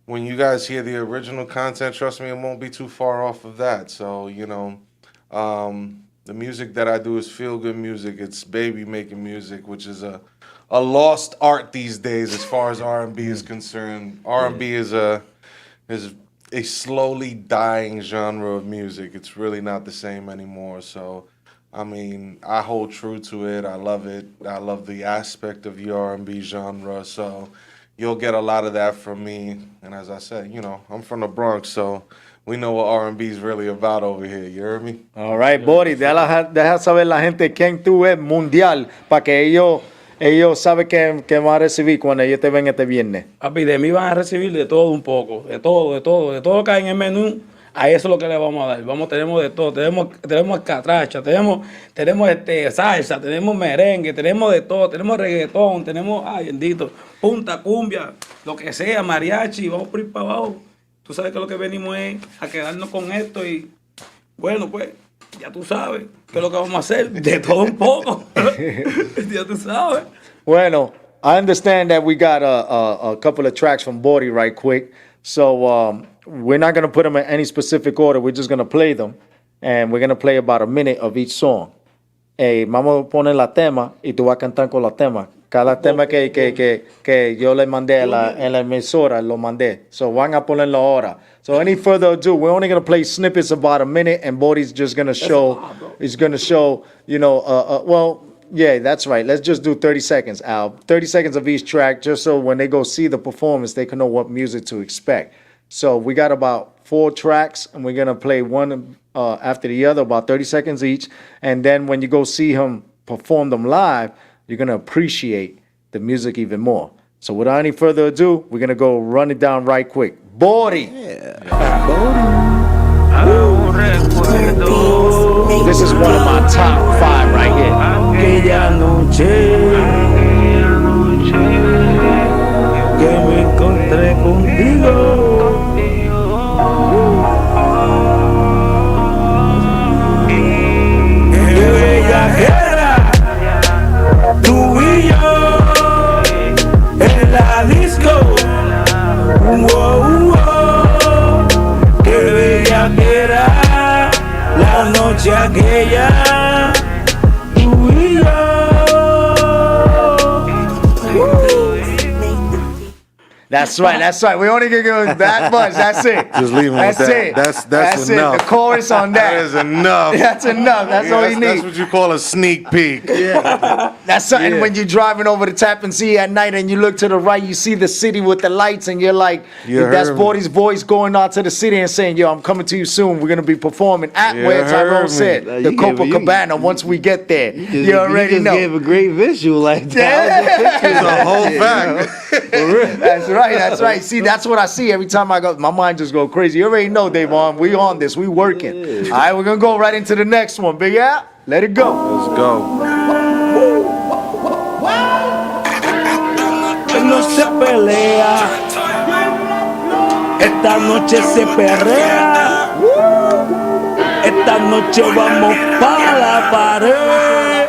Speaker 17: when you guys hear the original content, trust me, it won't be too far off of that. So, you know, the music that I do is feel-good music. It's baby-making music, which is a lost art these days as far as R&B is concerned. R&B is a slowly dying genre of music. It's really not the same anymore. So I mean, I hold true to it. I love it. I love the aspect of the R&B genre. So you'll get a lot of that from me. And as I said, you know, I'm from the Bronx, so we know what R&B is really about over here. You heard me?
Speaker 4: All right, Boris, deja saber la gente quién tú es mundial para que ellos saben que van a recibir cuando ellos te ven este viernes.
Speaker 18: Papi, de mí van a recibir de todo un poco, de todo lo que hay en el menú. A eso es lo que le vamos a dar. Tenemos de todo. Tenemos catracha, tenemos salsa, tenemos merengue, tenemos de todo. Tenemos reggaetón, tenemos, ay, bendito, punta, cumbia, lo que sea, mariachi, vamos por ir para abajo. Tú sabes que lo que venimos es a quedarnos con esto y, bueno, pues, ya tú sabes qué es lo que vamos a hacer. De todo un poco. Ya tú sabes.
Speaker 4: Bueno, I understand that we got a couple of tracks from Bori right quick. So, we're not going to put them in any specific order. We're just going to play them. And we're going to play about a minute of each song. Vamos a poner la tema y tú vas a cantar con la tema. Cada tema que yo le mandé en la emisora, lo mandé. So van a ponerlo ahora. So any further ado, we're only going to play snippets about a minute and Bori's just going to show, you know, well, yeah, that's right. Let's just do 30 seconds, Al. 30 seconds of each track just so when they go see the performance, they can know what music to expect. So we got about 4 tracks, and we're going to play one after the other, about 30 seconds each. And then when you go see him perform them live, you're going to appreciate the music even more. So without any further ado, we're going to go run it down right quick. Bori! This is one of my top 5 right here.
Speaker 18: Aquella noche que me encontré contigo. Qué bella era tú y yo en la disco. Qué bella era la noche aquella. Tú y yo.
Speaker 4: That's right. We only can go that much. That's it.
Speaker 17: Just leave him with that. That's enough.
Speaker 4: It. The chorus on that.
Speaker 17: That is enough.
Speaker 4: That's enough. That's all you need.
Speaker 17: That's what you call a sneak peek.
Speaker 4: Yeah. That's something when you're driving over the Tappan Zee at night and you look to the right, you see the city with the lights, and you're like, that's Bori's voice going out to the city and saying, yo, I'm coming to you soon. We're going to be performing at where Tyrone said, the Copacabana, once we get there. You already know.
Speaker 9: You gave a great visual like that.
Speaker 17: It's a whole fact.
Speaker 4: That's right. See, that's what I see every time I go. My mind just go crazy. You already know, DAYVON. We on this. We working. All right, we're going to go right into the next one. Big Al, let it go.
Speaker 17: Let's go.
Speaker 18: No se pelea. Esta noche se perrea. Esta noche vamos para la pared.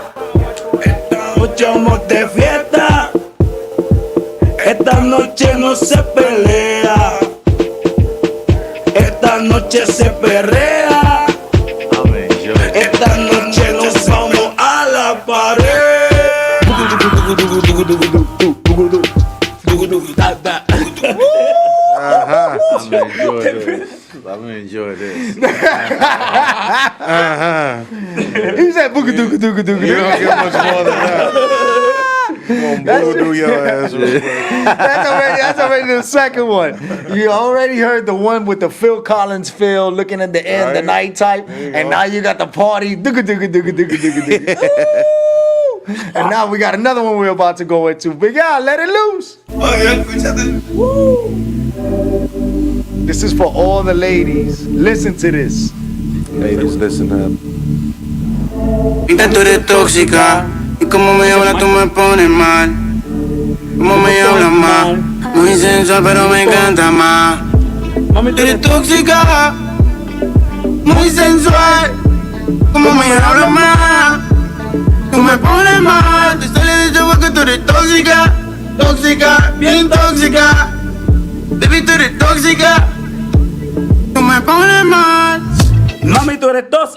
Speaker 18: Esta noche vamos de fiesta. Esta noche no se pelea. Esta noche se perrea. Esta noche nos vamos a la pared.
Speaker 9: I'm gonna enjoy this.
Speaker 4: He said booga dooga dooga dooga.
Speaker 17: You don't get much more than that. That's your ass.
Speaker 4: That's already the second one. You already heard the one with the Phil Collins feel, looking at the end, the night type, and now you got the party. Dooga dooga dooga dooga dooga dooga. And now we got another one we're about to go into. Big Al, let it loose. This is for all the ladies. Listen to this.
Speaker 17: Ladies, listen up.
Speaker 19: Pinta, tú eres tóxica. Y como me hablas tú me pones mal. Como me hablas mal. Muy sensual pero me encanta más. Tú eres tóxica. Muy sensual. Como me hablas mal. Tú me pones mal. Te sale de agua que tú eres tóxica. Tóxica, bien tóxica. Baby, tú eres tóxica. Tú me pones mal.
Speaker 18: Mami, tú eres tos.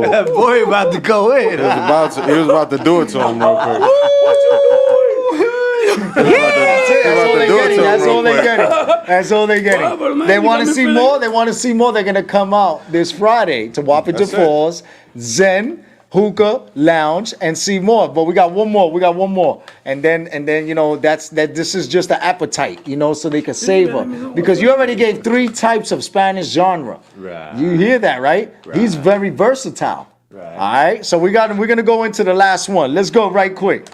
Speaker 9: That boy about to go in.
Speaker 17: He was about to do it to him real quick.
Speaker 4: That's all they're getting. They want to see more. They want to see more. They're gonna come out this Friday to Wapager Falls, Zen Hookah Lounge, and see more. But we got one more. And then this is just the appetite, so they can savor. Because you already gave 3 types of Spanish genre. Right. You hear that, right? He's very versatile. Right. All right. So we're gonna go into the last one. Let's go right quick.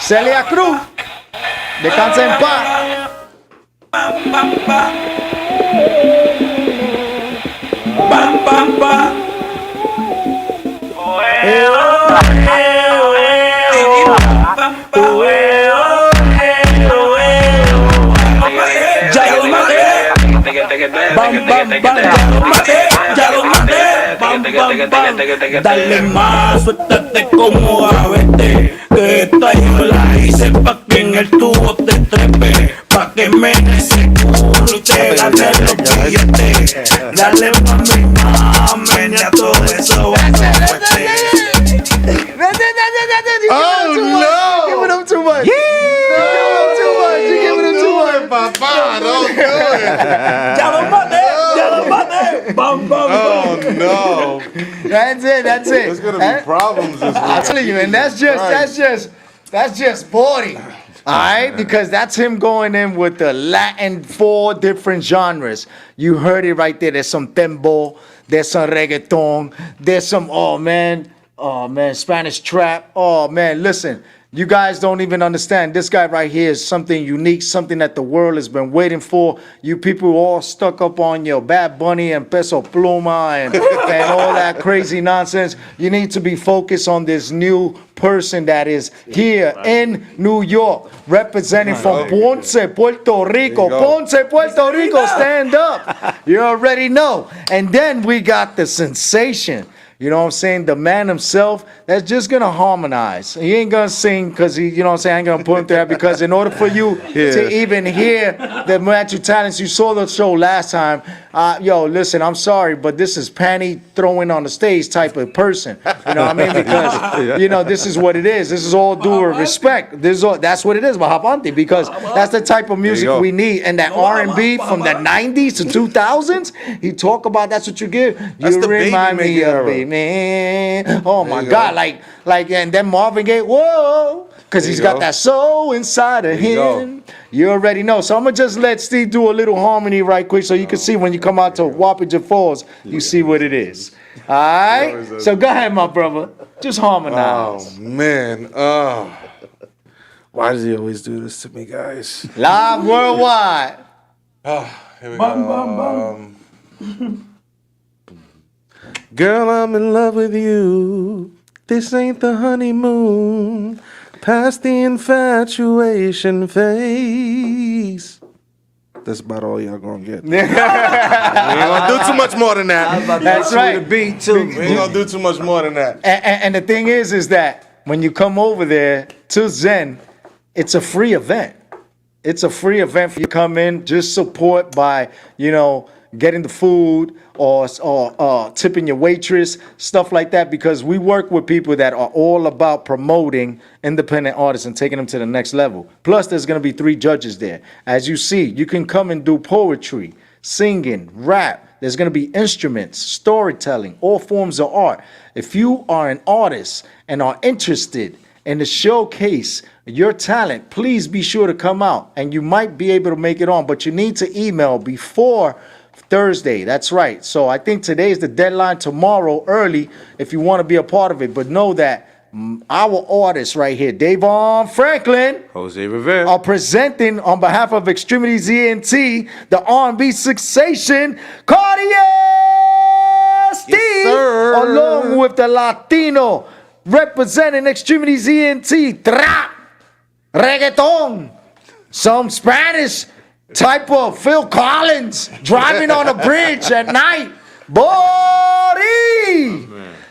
Speaker 4: Celia Cruz. Descansa en paz.
Speaker 18: Dale más, suéltate como gavete, que esta yo la hice pa' que en el tubo te trepe, pa' que me ese culo y te gane los billetes. Dale mami, a todo eso va a fuerte.
Speaker 4: Oh no! Giving them too much. You're giving them too much.
Speaker 17: Papá, don't do it.
Speaker 18: Ya lo maté. Bam, bam, bam.
Speaker 17: Oh no!
Speaker 4: That's it.
Speaker 17: There's gonna be problems this week.
Speaker 4: I'm telling you, and that's just 40. All right, because that's him going in with the Latin 4 different genres. You heard it right there. There's some tembo, there's some reggaeton, there's some Spanish trap. Oh man, listen. You guys don't even understand. This guy right here is something unique, something that the world has been waiting for. You people all stuck up on your Bad Bunny and Peso Pluma and all that crazy nonsense. You need to be focused on this new person that is here in New York, representing from Ponce, Puerto Rico. Ponce, Puerto Rico, stand up. You already know. And then we got the sensation. You know what I'm saying? The man himself that's just going to harmonize. He ain't going to sing because he, I ain't going to put him there because in order for you to even hear the natural talents, you saw the show last time. Listen, I'm sorry, but this is panty throwing on the stage type of person. You know what I mean? Because, this is what it is. This is all due respect. That's what it is, Mahapanti, because that's the type of music we need. And that R&B from the 90s to 2000s, he talk about that's what you give. You remind me of baby. Man, oh my God, like, and then Marvin Gaye, whoa, because he's got that soul inside of him. You already know. So I'm gonna just let Steve do a little harmony right quick, so you can see when you come out to Wapager Falls, you see what it is. All right. So go ahead, my brother. Just harmonize.
Speaker 17: Oh man. Why does he always do this to me, guys?
Speaker 4: Live worldwide.
Speaker 17: Here we go. Girl, I'm in love with you. This ain't the honeymoon. Past the infatuation phase. That's about all y'all gonna get. We ain't gonna do too much more than that.
Speaker 4: That's right.
Speaker 17: The beat too. We ain't gonna do too much more than that.
Speaker 4: And the thing is that when you come over there to Zen, it's a free event. It's a free event for you to come in, just support by, getting the food or tipping your waitress, stuff like that, because we work with people that are all about promoting independent artists and taking them to the next level. Plus, there's going to be 3 judges there. As you see, you can come and do poetry, singing, rap. There's going to be instruments, storytelling, all forms of art. If you are an artist and are interested in the showcase your talent, please be sure to come out, and you might be able to make it on, but you need to email before Thursday. That's right. So I think today is the deadline. Tomorrow early if you want to be a part of it. But know that our artists right here, DAYVON Franklin,
Speaker 17: Jose Rivera,
Speaker 4: are presenting on behalf of X-Tremitiez ENT the R&B sensation Cartier Steve, along with the Latino representing X-Tremitiez ENT trap, reggaeton, some Spanish type of Phil Collins driving on a bridge at night. Body!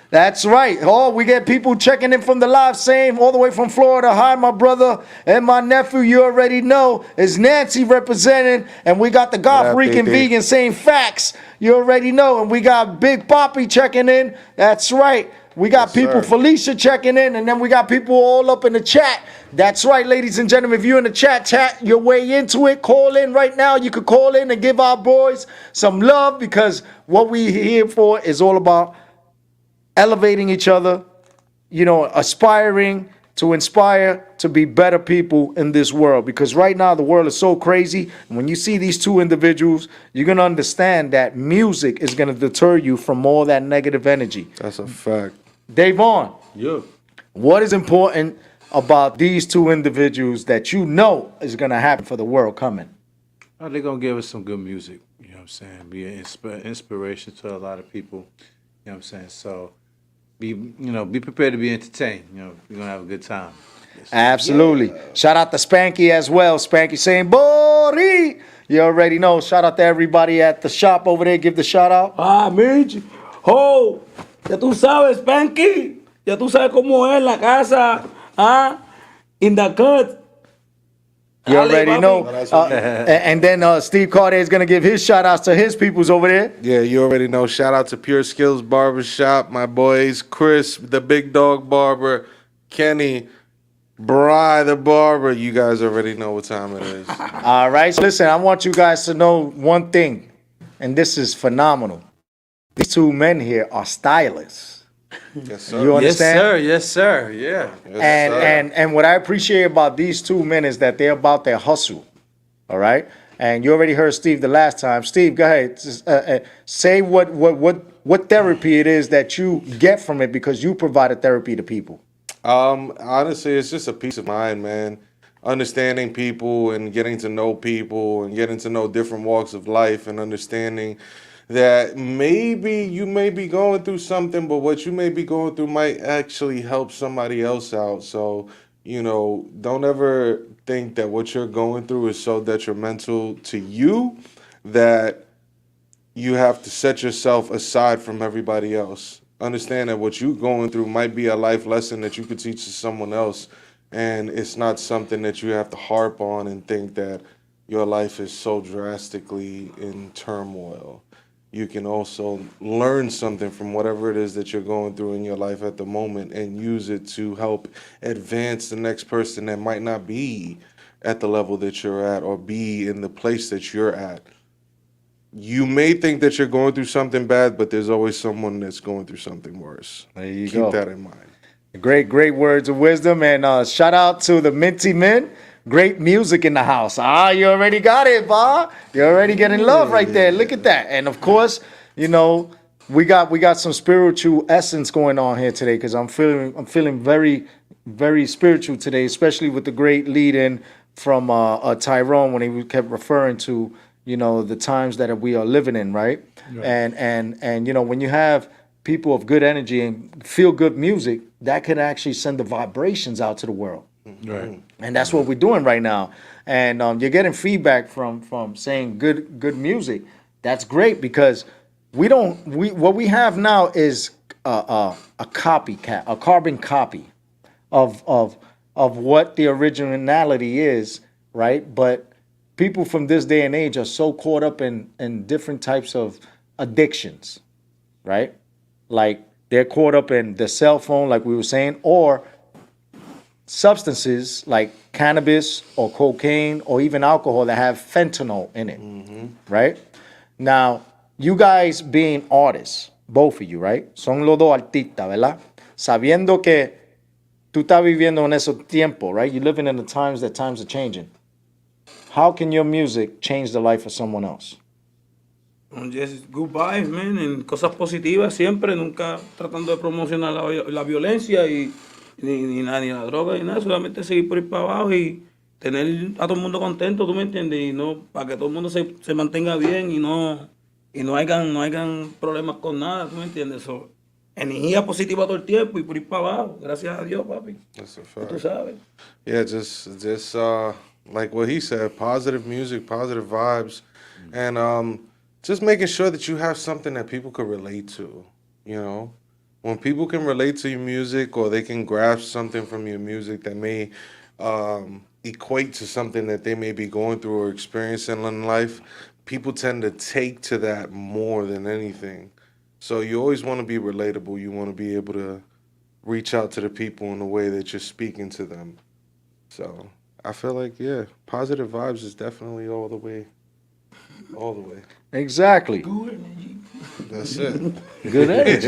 Speaker 4: That's right. Oh, we get people checking in from the live saying all the way from Florida. Hi, my brother and my nephew. You already know. It's Nancy representing. And we got the God freaking vegan saying facts. You already know. And we got Big Poppy checking in. That's right. We got
Speaker 17: Yes,
Speaker 4: people,
Speaker 17: sir.
Speaker 4: Felicia checking in, and then we got people all up in the chat. That's right, ladies and gentlemen. If you're in the chat your way into it. Call in right now. You could call in and give our boys some love, because what we here for is all about elevating each other, aspiring to inspire to be better people in this world. Because right now the world is so crazy. And when you see these two individuals, you're going to understand that music is going to deter you from all that negative energy.
Speaker 17: That's a fact.
Speaker 4: DAYVON,
Speaker 9: Yeah.
Speaker 4: what is important about these two individuals that you know is going to happen for the world coming?
Speaker 9: Oh, they're going to give us some good music. You know what I'm saying? Be an inspiration to a lot of people. You know what I'm saying? So be prepared to be entertained. You're going to have a good time.
Speaker 4: Absolutely. Yeah. Shout out to Spanky as well. Spanky saying, Bori. You already know. Shout out to everybody at the shop over there. Give the shout out.
Speaker 18: Mitch. Ho. Ya tú sabes, Spanky. Ya tú sabes cómo es la casa. In the cut.
Speaker 4: You already know. And then Steve Carter is going to give his shout outs to his peoples over there.
Speaker 17: Yeah, you already know. Shout out to Pure Skills Barbershop, my boys, Chris, the Big Dog Barber, Kenny, Bry the Barber. You guys already know what time it is.
Speaker 4: All right. So listen, I want you guys to know one thing, and this is phenomenal. These two men here are stylists.
Speaker 17: Yes, sir.
Speaker 4: You understand?
Speaker 9: Yes, sir. Yeah.
Speaker 17: Yes,
Speaker 4: And what I appreciate about these two men is that they're about their hustle. All right. And you already heard Steve the last time. Steve, go ahead. Say what therapy it is that you get from it, because you provided therapy to people.
Speaker 17: Honestly, it's just a peace of mind, man. Understanding people and getting to know people and getting to know different walks of life, and understanding that maybe you may be going through something, but what you may be going through might actually help somebody else out. So, don't ever think that what you're going through is so detrimental to you that you have to set yourself aside from everybody else. Understand that what you're going through might be a life lesson that you could teach to someone else, and it's not something that you have to harp on and think that your life is so drastically in turmoil. You can also learn something from whatever it is that you're going through in your life at the moment, and use it to help advance the next person that might not be at the level that you're at, or be in the place that you're at. You may think that you're going through something bad, but there's always someone that's going through something worse.
Speaker 4: There you go.
Speaker 17: Keep that in mind.
Speaker 4: Great words of wisdom. And shout out to the Minty Men. Great music in the house. You already got it, Bob. You're already getting love right there. Look at that. And of course, we got some spiritual essence going on here today, because I'm feeling very, very spiritual today, especially with the great lead-in from Tyrone, when he kept referring to the times that we are living in, right? And when you have people of good energy and feel good music, that can actually send the vibrations out to the world.
Speaker 9: Right.
Speaker 4: And that's what we're doing right now. And you're getting feedback from saying good music. That's great, because what we have now is a copycat, a carbon copy of what the originality is, right? But people from this day and age are so caught up in different types of addictions, right? Like they're caught up in the cell phone, like we were saying, or substances like cannabis or cocaine or even alcohol that have fentanyl in it, right? Now, you guys being artists, both of you, right? Son los dos artistas, ¿verdad? Sabiendo que tú estás viviendo en esos tiempos, right? You're living in the times that times are changing. How can your music change the life of someone else?
Speaker 18: Just good vibes, man, en cosas positivas siempre, nunca tratando de promocionar la violencia ni la droga ni nada, solamente seguir por ir para abajo y tener a todo el mundo contento, ¿tú me entiendes? Y no, para que todo el mundo se mantenga bien y no hayan problemas con nada, ¿tú me entiendes? So, energía positiva todo el tiempo y por ir para abajo, gracias a Dios, papi.
Speaker 17: That's a fact.
Speaker 18: Tú sabes.
Speaker 17: Yeah, just like what he said, positive music, positive vibes, and just making sure that you have something that people could relate to, When people can relate to your music, or they can grasp something from your music that may equate to something that they may be going through or experiencing in life, people tend to take to that more than anything. So you always want to be relatable. You want to be able to reach out to the people in the way that you're speaking to them. So I feel like, yeah, positive vibes is definitely all the way. All the way.
Speaker 4: Exactly.
Speaker 17: That's it.
Speaker 4: Good energy.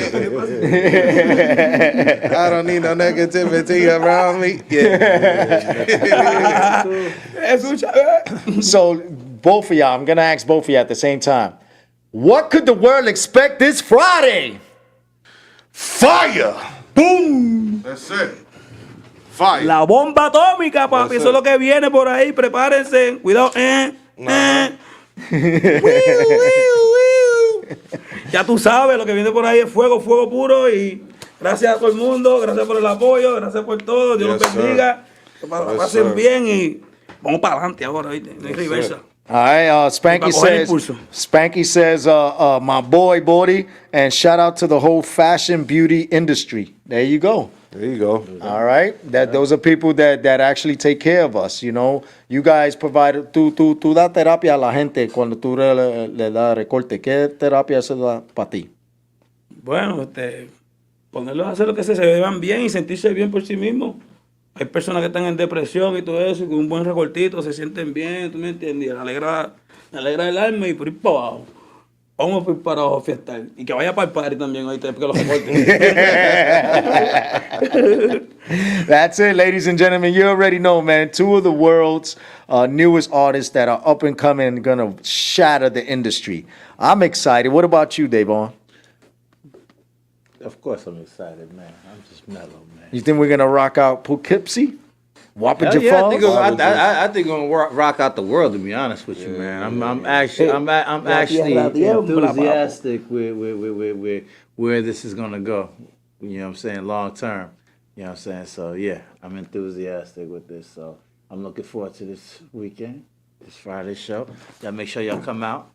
Speaker 17: I don't need no negativity around me. Yeah.
Speaker 4: So, both of y'all, I'm going to ask both of you at the same time. What could the world expect this Friday?
Speaker 17: Fire!
Speaker 18: ¡Pum!
Speaker 17: That's it. Fire.
Speaker 18: La bomba atómica, papi.
Speaker 17: That's
Speaker 18: Eso es lo que viene por ahí. Prepárense. Cuidado. Ya tú sabes, lo que viene por ahí es fuego, fuego puro. Y gracias a todo el mundo, gracias por el apoyo, gracias por todo. Dios los bendiga. Que pasen bien y vamos para adelante ahora, ¿viste? No hay reversa.
Speaker 4: All right, Spanky says, my boy, Bordy, and shout out to the whole fashion beauty industry. There you go.
Speaker 17: There you go.
Speaker 4: All right, those are people that actually take care of us. You know, you guys provide. Tú da terapia a la gente cuando tú le das recorte. ¿Qué terapia se da para ti?
Speaker 18: Bueno, ponerlos a hacer lo que se vean bien y sentirse bien por sí mismos. Hay personas que están en depresión y todo eso, y con un buen recortito se sienten bien, ¿tú me entiendes? Me alegra el alma y por ir para abajo. Vamos por ir para abajo a fiestar. Y que vaya para el party también, ahorita, porque los recortes.
Speaker 4: That's it, ladies and gentlemen. You already know, man. Two of the world's newest artists that are up and coming, going to shatter the industry. I'm excited. What about you, DAYVON?
Speaker 9: Of course I'm excited, man. I'm just mellow, man.
Speaker 4: You think we're going to rock out Poughkeepsie? Wappa
Speaker 9: Hell yeah,
Speaker 4: Jafar?
Speaker 9: I think we're gonna rock out the world. To be honest with you, man, I'm actually enthusiastic with where this is gonna go. You know what I'm saying? Long term. You know what I'm saying? So yeah, I'm enthusiastic with this. So I'm looking forward to this weekend, this Friday show. Y'all make sure y'all come out,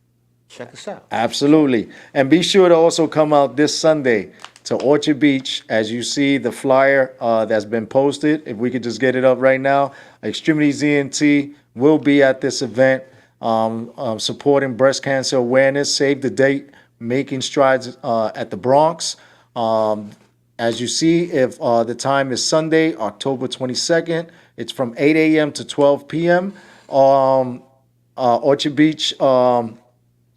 Speaker 9: check us out.
Speaker 4: Absolutely, and be sure to also come out this Sunday to Orchard Beach. As you see the flyer that's been posted, if we could just get it up right now, X-Tremitiez ENT will be at this event supporting breast cancer awareness. Save the date, making strides at the Bronx. As you see, if the time is Sunday, October 22nd, it's from 8 a.m. to 12 p.m. Orchard Beach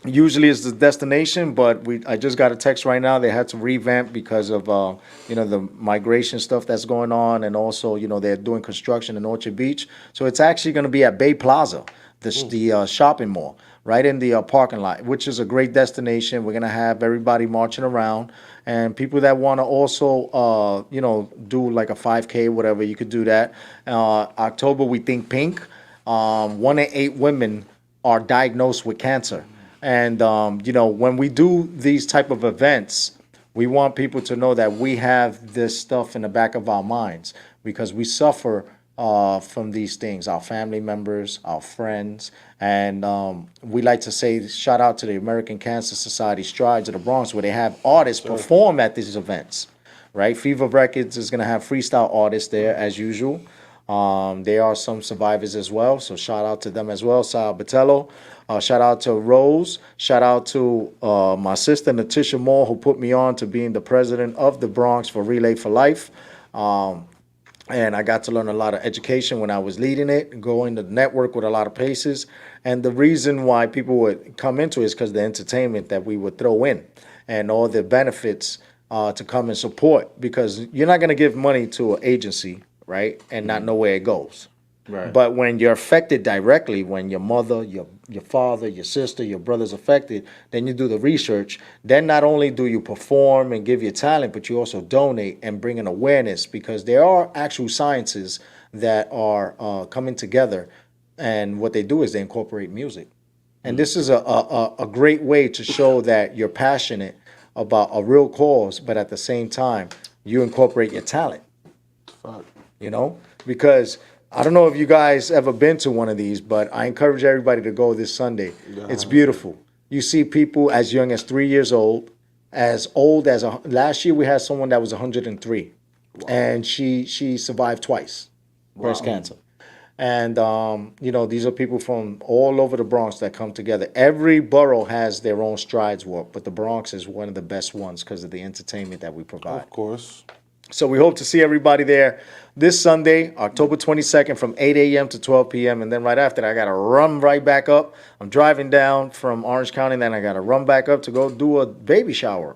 Speaker 4: usually is the destination, but I just got a text right now. They had to revamp because of the migration stuff that's going on, and also they're doing construction in Orchard Beach. So it's actually going to be at Bay Plaza, the shopping mall, right in the parking lot, which is a great destination. We're going to have everybody marching around, and people that want to also do like a 5K, whatever, you could do that. October, we think pink. 1 in 8 women are diagnosed with cancer. And, when we do these type of events, we want people to know that we have this stuff in the back of our minds because we suffer from these things, our family members, our friends. And we like to say, shout out to the American Cancer Society Strides of the Bronx, where they have artists perform at these events, right? Fever Records is going to have freestyle artists there as usual. There are some survivors as well, so shout out to them as well. Sal Batello. Shout out to Rose. Shout out to my sister, Natisha Moore, who put me on to being the president of the Bronx for Relay for Life. And I got to learn a lot of education when I was leading it, going to network with a lot of places. And the reason why people would come into it is because of the entertainment that we would throw in and all the benefits to come and support. Because you're not going to give money to an agency, right, and not know where it goes. Right. But when you're affected directly, when your mother, your father, your sister, your brother's affected, then you do the research. Then not only do you perform and give your talent, but you also donate and bring an awareness, because there are actual sciences that are coming together. And what they do is they incorporate music. And this is a great way to show that you're passionate about a real cause, but at the same time, you incorporate your talent.
Speaker 17: Fuck.
Speaker 4: Because I don't know if you guys ever been to one of these, but I encourage everybody to go this Sunday. Yeah. It's beautiful. You see people as young as 3 years old as last year we had someone that was 103, wow. And she survived twice, breast cancer. And, these are people from all over the Bronx that come together. Every borough has their own strides walk, but the Bronx is one of the best ones because of the entertainment that we provide.
Speaker 17: Of course.
Speaker 4: So we hope to see everybody there this Sunday, October 22nd from 8 a.m. to 12 p.m. And then right after that, I got to run right back up. I'm driving down from Orange County, and then I got to run back up to go do a baby shower.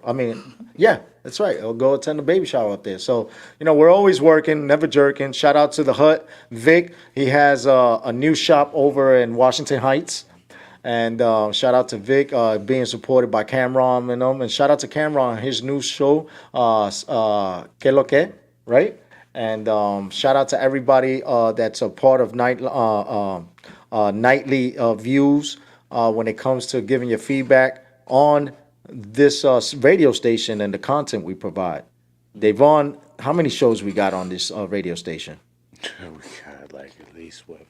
Speaker 4: Yeah, that's right. I'll go attend a baby shower up there. So, we're always working, never jerking. Shout out to the Hut. Vic, he has a new shop over in Washington Heights. And shout out to Vic being supported by Cameron and them. And shout out to Cameron, his new show, Que Lo Que, right? And shout out to everybody that's a part of nightly views when it comes to giving your feedback on this radio station and the content we provide. DAYVON, how many shows we got on this radio station?
Speaker 9: We got like at least what?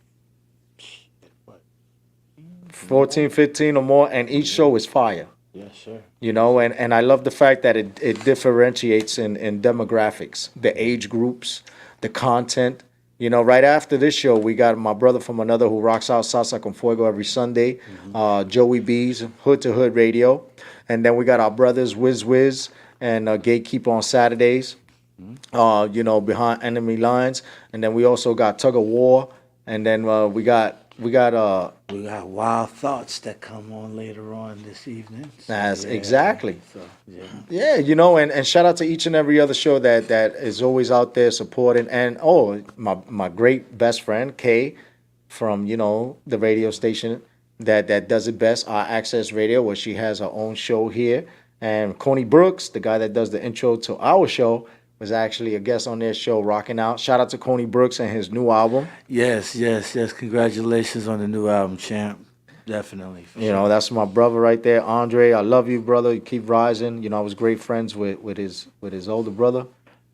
Speaker 4: 14, 15 or more, and each show is fire.
Speaker 9: Yes, sir.
Speaker 4: And I love the fact that it differentiates in demographics, the age groups, the content. Right after this show, we got my brother from another who rocks out Salsa con Fuego every Sunday, Joey B's, Hood to Hood Radio. And then we got our brothers, Wiz and Gatekeeper on Saturdays, behind enemy lines. And then we also got Tug of War. And then we got
Speaker 9: Wild Thoughts that come on later on this evening.
Speaker 4: That's exactly.
Speaker 9: So,
Speaker 4: yeah, and shout out to each and every other show that is always out there supporting. And my great best friend Kay from the radio station that does it best, our Access Radio, where she has her own show here. And Coney Brooks, the guy that does the intro to our show, was actually a guest on their show, rocking out. Shout out to Coney Brooks and his new album.
Speaker 9: Yes. Congratulations on the new album, champ. Definitely.
Speaker 4: That's my brother right there, Andre. I love you, brother. You keep rising. I was great friends with his older brother,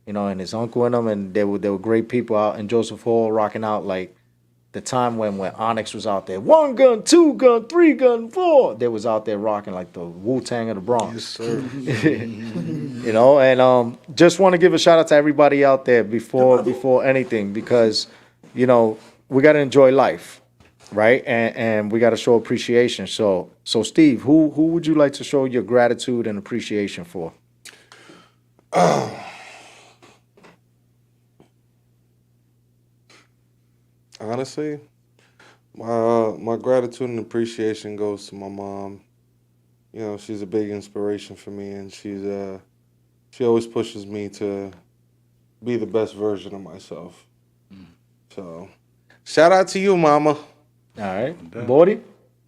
Speaker 4: and his uncle and them, and they were great people out in Joseph Hall, rocking out like the time when Onyx was out there. 1 gun, 2 gun, 3 gun, 4. They was out there rocking like the Wu-Tang of the Bronx.
Speaker 17: Yes, sir.
Speaker 4: And just want to give a shout out to everybody out there before anything, because, we got to enjoy life, right? And we got to show appreciation. So Steve, who would you like to show your gratitude and appreciation for?
Speaker 17: Honestly, my gratitude and appreciation goes to my mom. She's a big inspiration for me, and she always pushes me to be the best version of myself. So, shout out to you, mama.
Speaker 4: All right, Bori.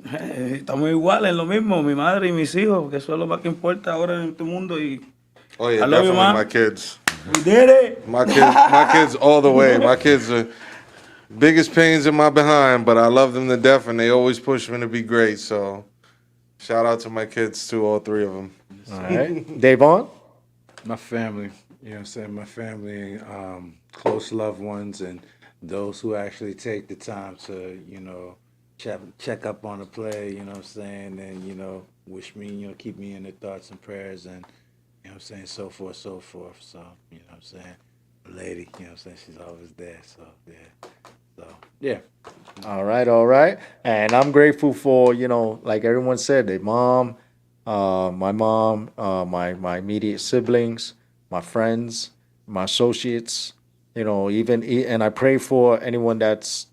Speaker 18: Estamos iguales en lo mismo, mi madre y mis hijos, que eso es lo más que importa ahora en este mundo.
Speaker 17: Oh yeah, definitely my kids.
Speaker 18: We did it.
Speaker 17: My kids all the way. My kids are biggest pains in my behind, but I love them to death, and they always push me to be great. So, shout out to my kids too, all 3 of them.
Speaker 4: All right, DAYVON.
Speaker 9: My family, my family, close loved ones, and those who actually take the time to, check up on the play, and wish me, keep me in their thoughts and prayers, and so forth. So, the lady, she's always there. So, yeah. So, yeah.
Speaker 4: All right. And I'm grateful for, like everyone said, their mom, my mom, my immediate siblings, my friends, my associates, and I pray for anyone that's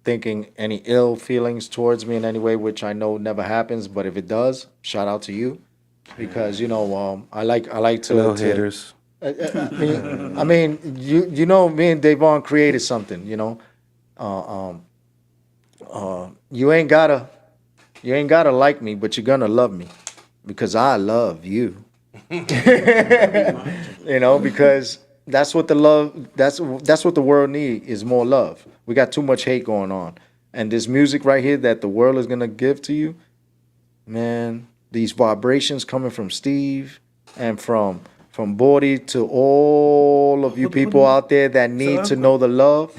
Speaker 4: thinking any ill feelings towards me in any way, which I know never happens, but if it does, shout out to you, because, I like to...
Speaker 17: Little haters.
Speaker 4: I mean, me and DAYVON created something, you ain't gotta like me, but you're gonna love me because I love you. Because that's what that's what the world needs, is more love. We got too much hate going on, and this music right here that the world is gonna give to you, man. These vibrations coming from Steve and from Bori to all of you people out there that need to know the love.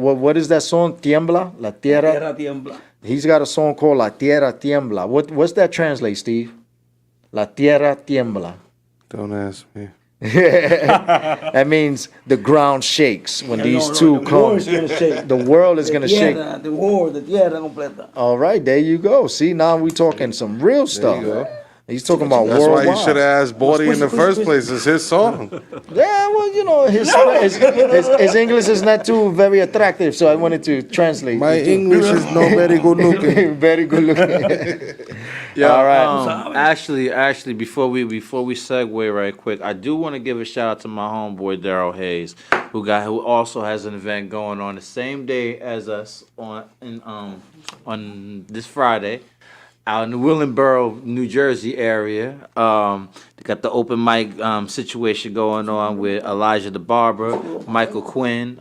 Speaker 4: What is that song? Tiembla? La tierra
Speaker 18: tiembla.
Speaker 4: He's got a song called La Tierra Tiembla. What's that translate, Steve? La Tierra Tiembla.
Speaker 17: Don't ask me.
Speaker 4: That means the ground shakes when these two come. The world is gonna shake.
Speaker 18: The world, the tierra completa.
Speaker 4: All right, there you go. See, now we talking some real stuff. He's talking about
Speaker 17: That's
Speaker 4: worldwide.
Speaker 17: why you should have asked Bordy in the first place. It's his song.
Speaker 4: Yeah, well, you know, his English is not too very attractive, so I wanted to translate.
Speaker 17: My English is not very good looking.
Speaker 4: Very good looking.
Speaker 9: Yeah,
Speaker 4: all right.
Speaker 9: Actually, before we segue right quick, I do want to give a shout out to my homeboy Daryl Hayes, who also has an event going on the same day as us on this Friday. Out in the Willingboro, New Jersey area. They got the open mic situation going on with Elijah the Barber, Michael Quinn.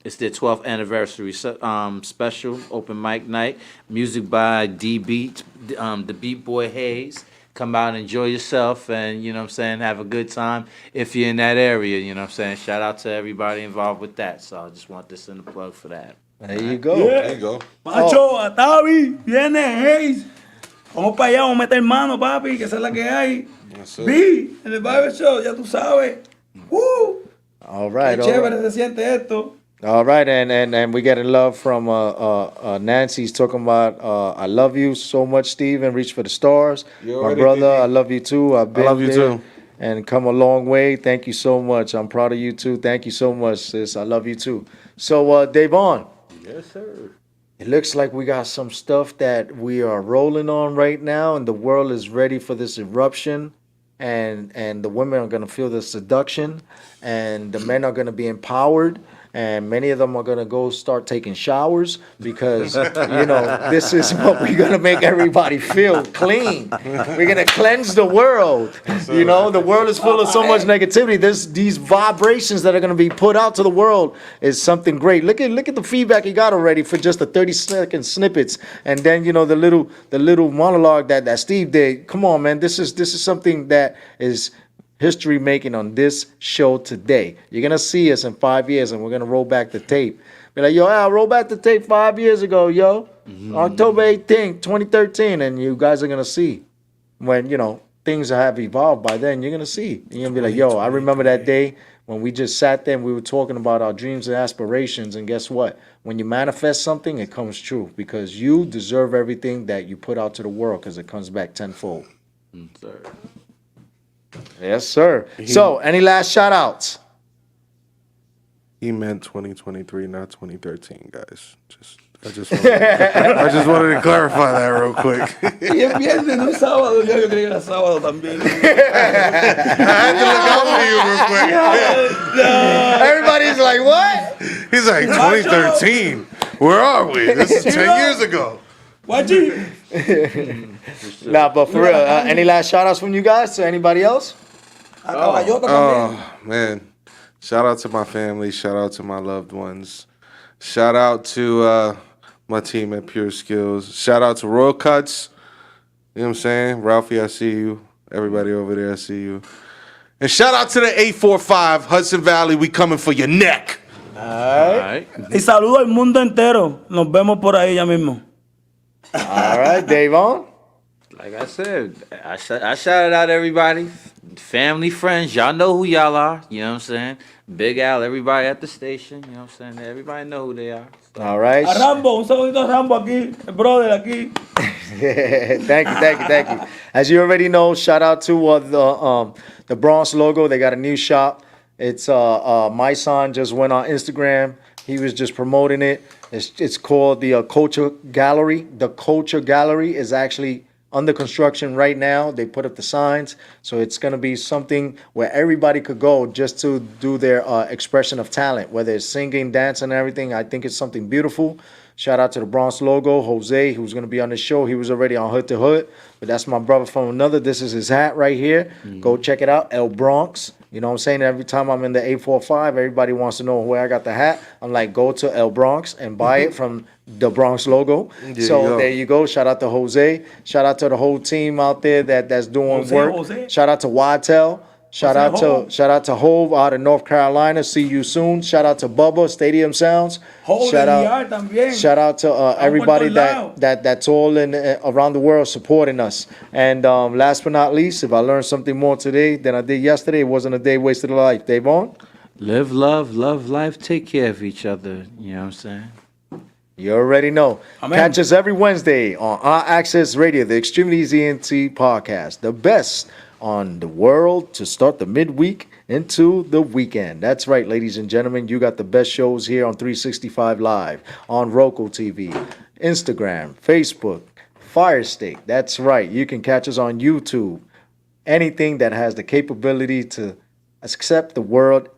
Speaker 9: It's their 12th anniversary special open mic night. Music by D Beat, the Beat Boy Hayes. Come out and enjoy yourself and, you know what I'm saying, have a good time if you're in that area, you know what I'm saying. Shout out to everybody involved with that. So I just want this in the plug for that.
Speaker 4: There you go.
Speaker 18: Yeah.
Speaker 17: There you go.
Speaker 18: Macho, Atavi, viene Hayes. Vamos para allá, vamos a meter mano, papi, que esa es la que hay. Vi, en el Barber Show, ya tú sabes.
Speaker 4: All right.
Speaker 18: Qué chévere se siente esto.
Speaker 4: All right, and we getting love from Nancy's talking about I love you so much, Steve, and reach for the stars. My brother, I love you too. I love you too. And come a long way. Thank you so much. I'm proud of you too. Thank you so much, sis. I love you too. So, DAYVON.
Speaker 9: Yes, sir.
Speaker 4: It looks like we got some stuff that we are rolling on right now, and the world is ready for this eruption. And the women are going to feel the seduction, and the men are going to be empowered. And many of them are going to go start taking showers because, you know, this is what we're going to make everybody feel clean. We're going to cleanse the world. You know, the world is full of so much negativity. These vibrations that are going to be put out to the world is something great. Look at the feedback he got already for just the 30-second snippets. And then, you know, the little monologue that Steve did. Come on, man. This is something that is history making on this show today. You're going to see us in 5 years and we're going to roll back the tape. Be like, yo, Al, roll back the tape 5 years ago, yo. October 18th, 2013. And you guys are going to see when, you know, things have evolved by then. You're going to see. You're going to be like, yo, I remember that day when we just sat there and we were talking about our dreams and aspirations. And guess what? When you manifest something, it comes true because you deserve everything that you put out to the world because it comes back tenfold.
Speaker 9: Sir.
Speaker 4: Yes, sir. So, any last shout outs?
Speaker 17: He meant 2023, not 2013, guys. I just wanted to clarify that real quick.
Speaker 18: Y es viernes, no es sábado. Yo creí que era sábado también.
Speaker 17: I had to look out for you real quick.
Speaker 4: Everybody's like, what?
Speaker 17: He's like, 2013? Where are we? This is 10 years ago.
Speaker 4: Nah, but for real, any last shout outs from you guys to anybody else?
Speaker 17: Oh, man. Shout out to my family. Shout out to my loved ones. Shout out to my team at Pure Skills. Shout out to Royal Cuts. You know what I'm saying? Ralphie, I see you. Everybody over there, I see you. And shout out to the 845 Hudson Valley. We coming for your neck.
Speaker 18: All right. Y saludo al mundo entero. Nos vemos por ahí ya mismo.
Speaker 4: All right, DAYVON.
Speaker 9: Like I said, I shouted out everybody, family, friends. Y'all know who y'all are. You know what I'm saying? Big Al, everybody at the station. You know what I'm saying? Everybody know who they are.
Speaker 4: All right.
Speaker 18: A Rambo, un saludito a Rambo aquí, el brother aquí.
Speaker 4: Thank you. As you already know, shout out to the Bronx logo. They got a new shop. It's my son just went on Instagram. He was just promoting it. It's called the Culture Gallery. The Culture Gallery is actually under construction right now. They put up the signs. So it's going to be something where everybody could go just to do their expression of talent, whether it's singing, dancing, and everything. I think it's something beautiful. Shout out to the Bronx logo, Jose, who's going to be on the show. He was already on Hood to Hood, but that's my brother from another. This is his hat right here. Go check it out, El Bronx. You know what I'm saying? Every time I'm in the 845, everybody wants to know where I got the hat. I'm like, go to El Bronx and buy it from the Bronx logo. There you go. Shout out to Jose. Shout out to the whole team out there that's doing work. Shout out to Waddell. Shout out to Hove out of North Carolina. See you soon. Shout out to Bubba, Stadium Sounds. Shout out to everybody that's all in around the world supporting us. And last but not least, if I learned something more today than I did yesterday, it wasn't a day wasted of life. DAYVON?
Speaker 9: Live, love life, take care of each other. You know what I'm saying?
Speaker 4: You already know.
Speaker 18: Amen.
Speaker 4: Catch us every Wednesday on our Access Radio, the X-Tremitiez ENT podcast. The best on the world to start the midweek into the weekend. That's right, ladies and gentlemen. You got the best shows here on 365 Live, on Roku TV, Instagram, Facebook, Fire Stick. That's right. You can catch us on YouTube. Anything that has the capability to accept the world,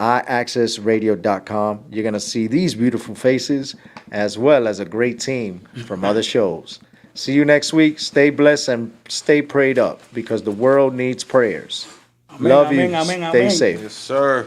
Speaker 4: iAccessRadio.com. You're going to see these beautiful faces as well as a great team from other shows. See you next week. Stay blessed and stay prayed up because the world needs prayers.
Speaker 18: Amen,
Speaker 4: Love
Speaker 18: amen,
Speaker 4: you.
Speaker 18: amen,
Speaker 4: Stay
Speaker 18: amen.
Speaker 4: safe.
Speaker 17: Yes, sir.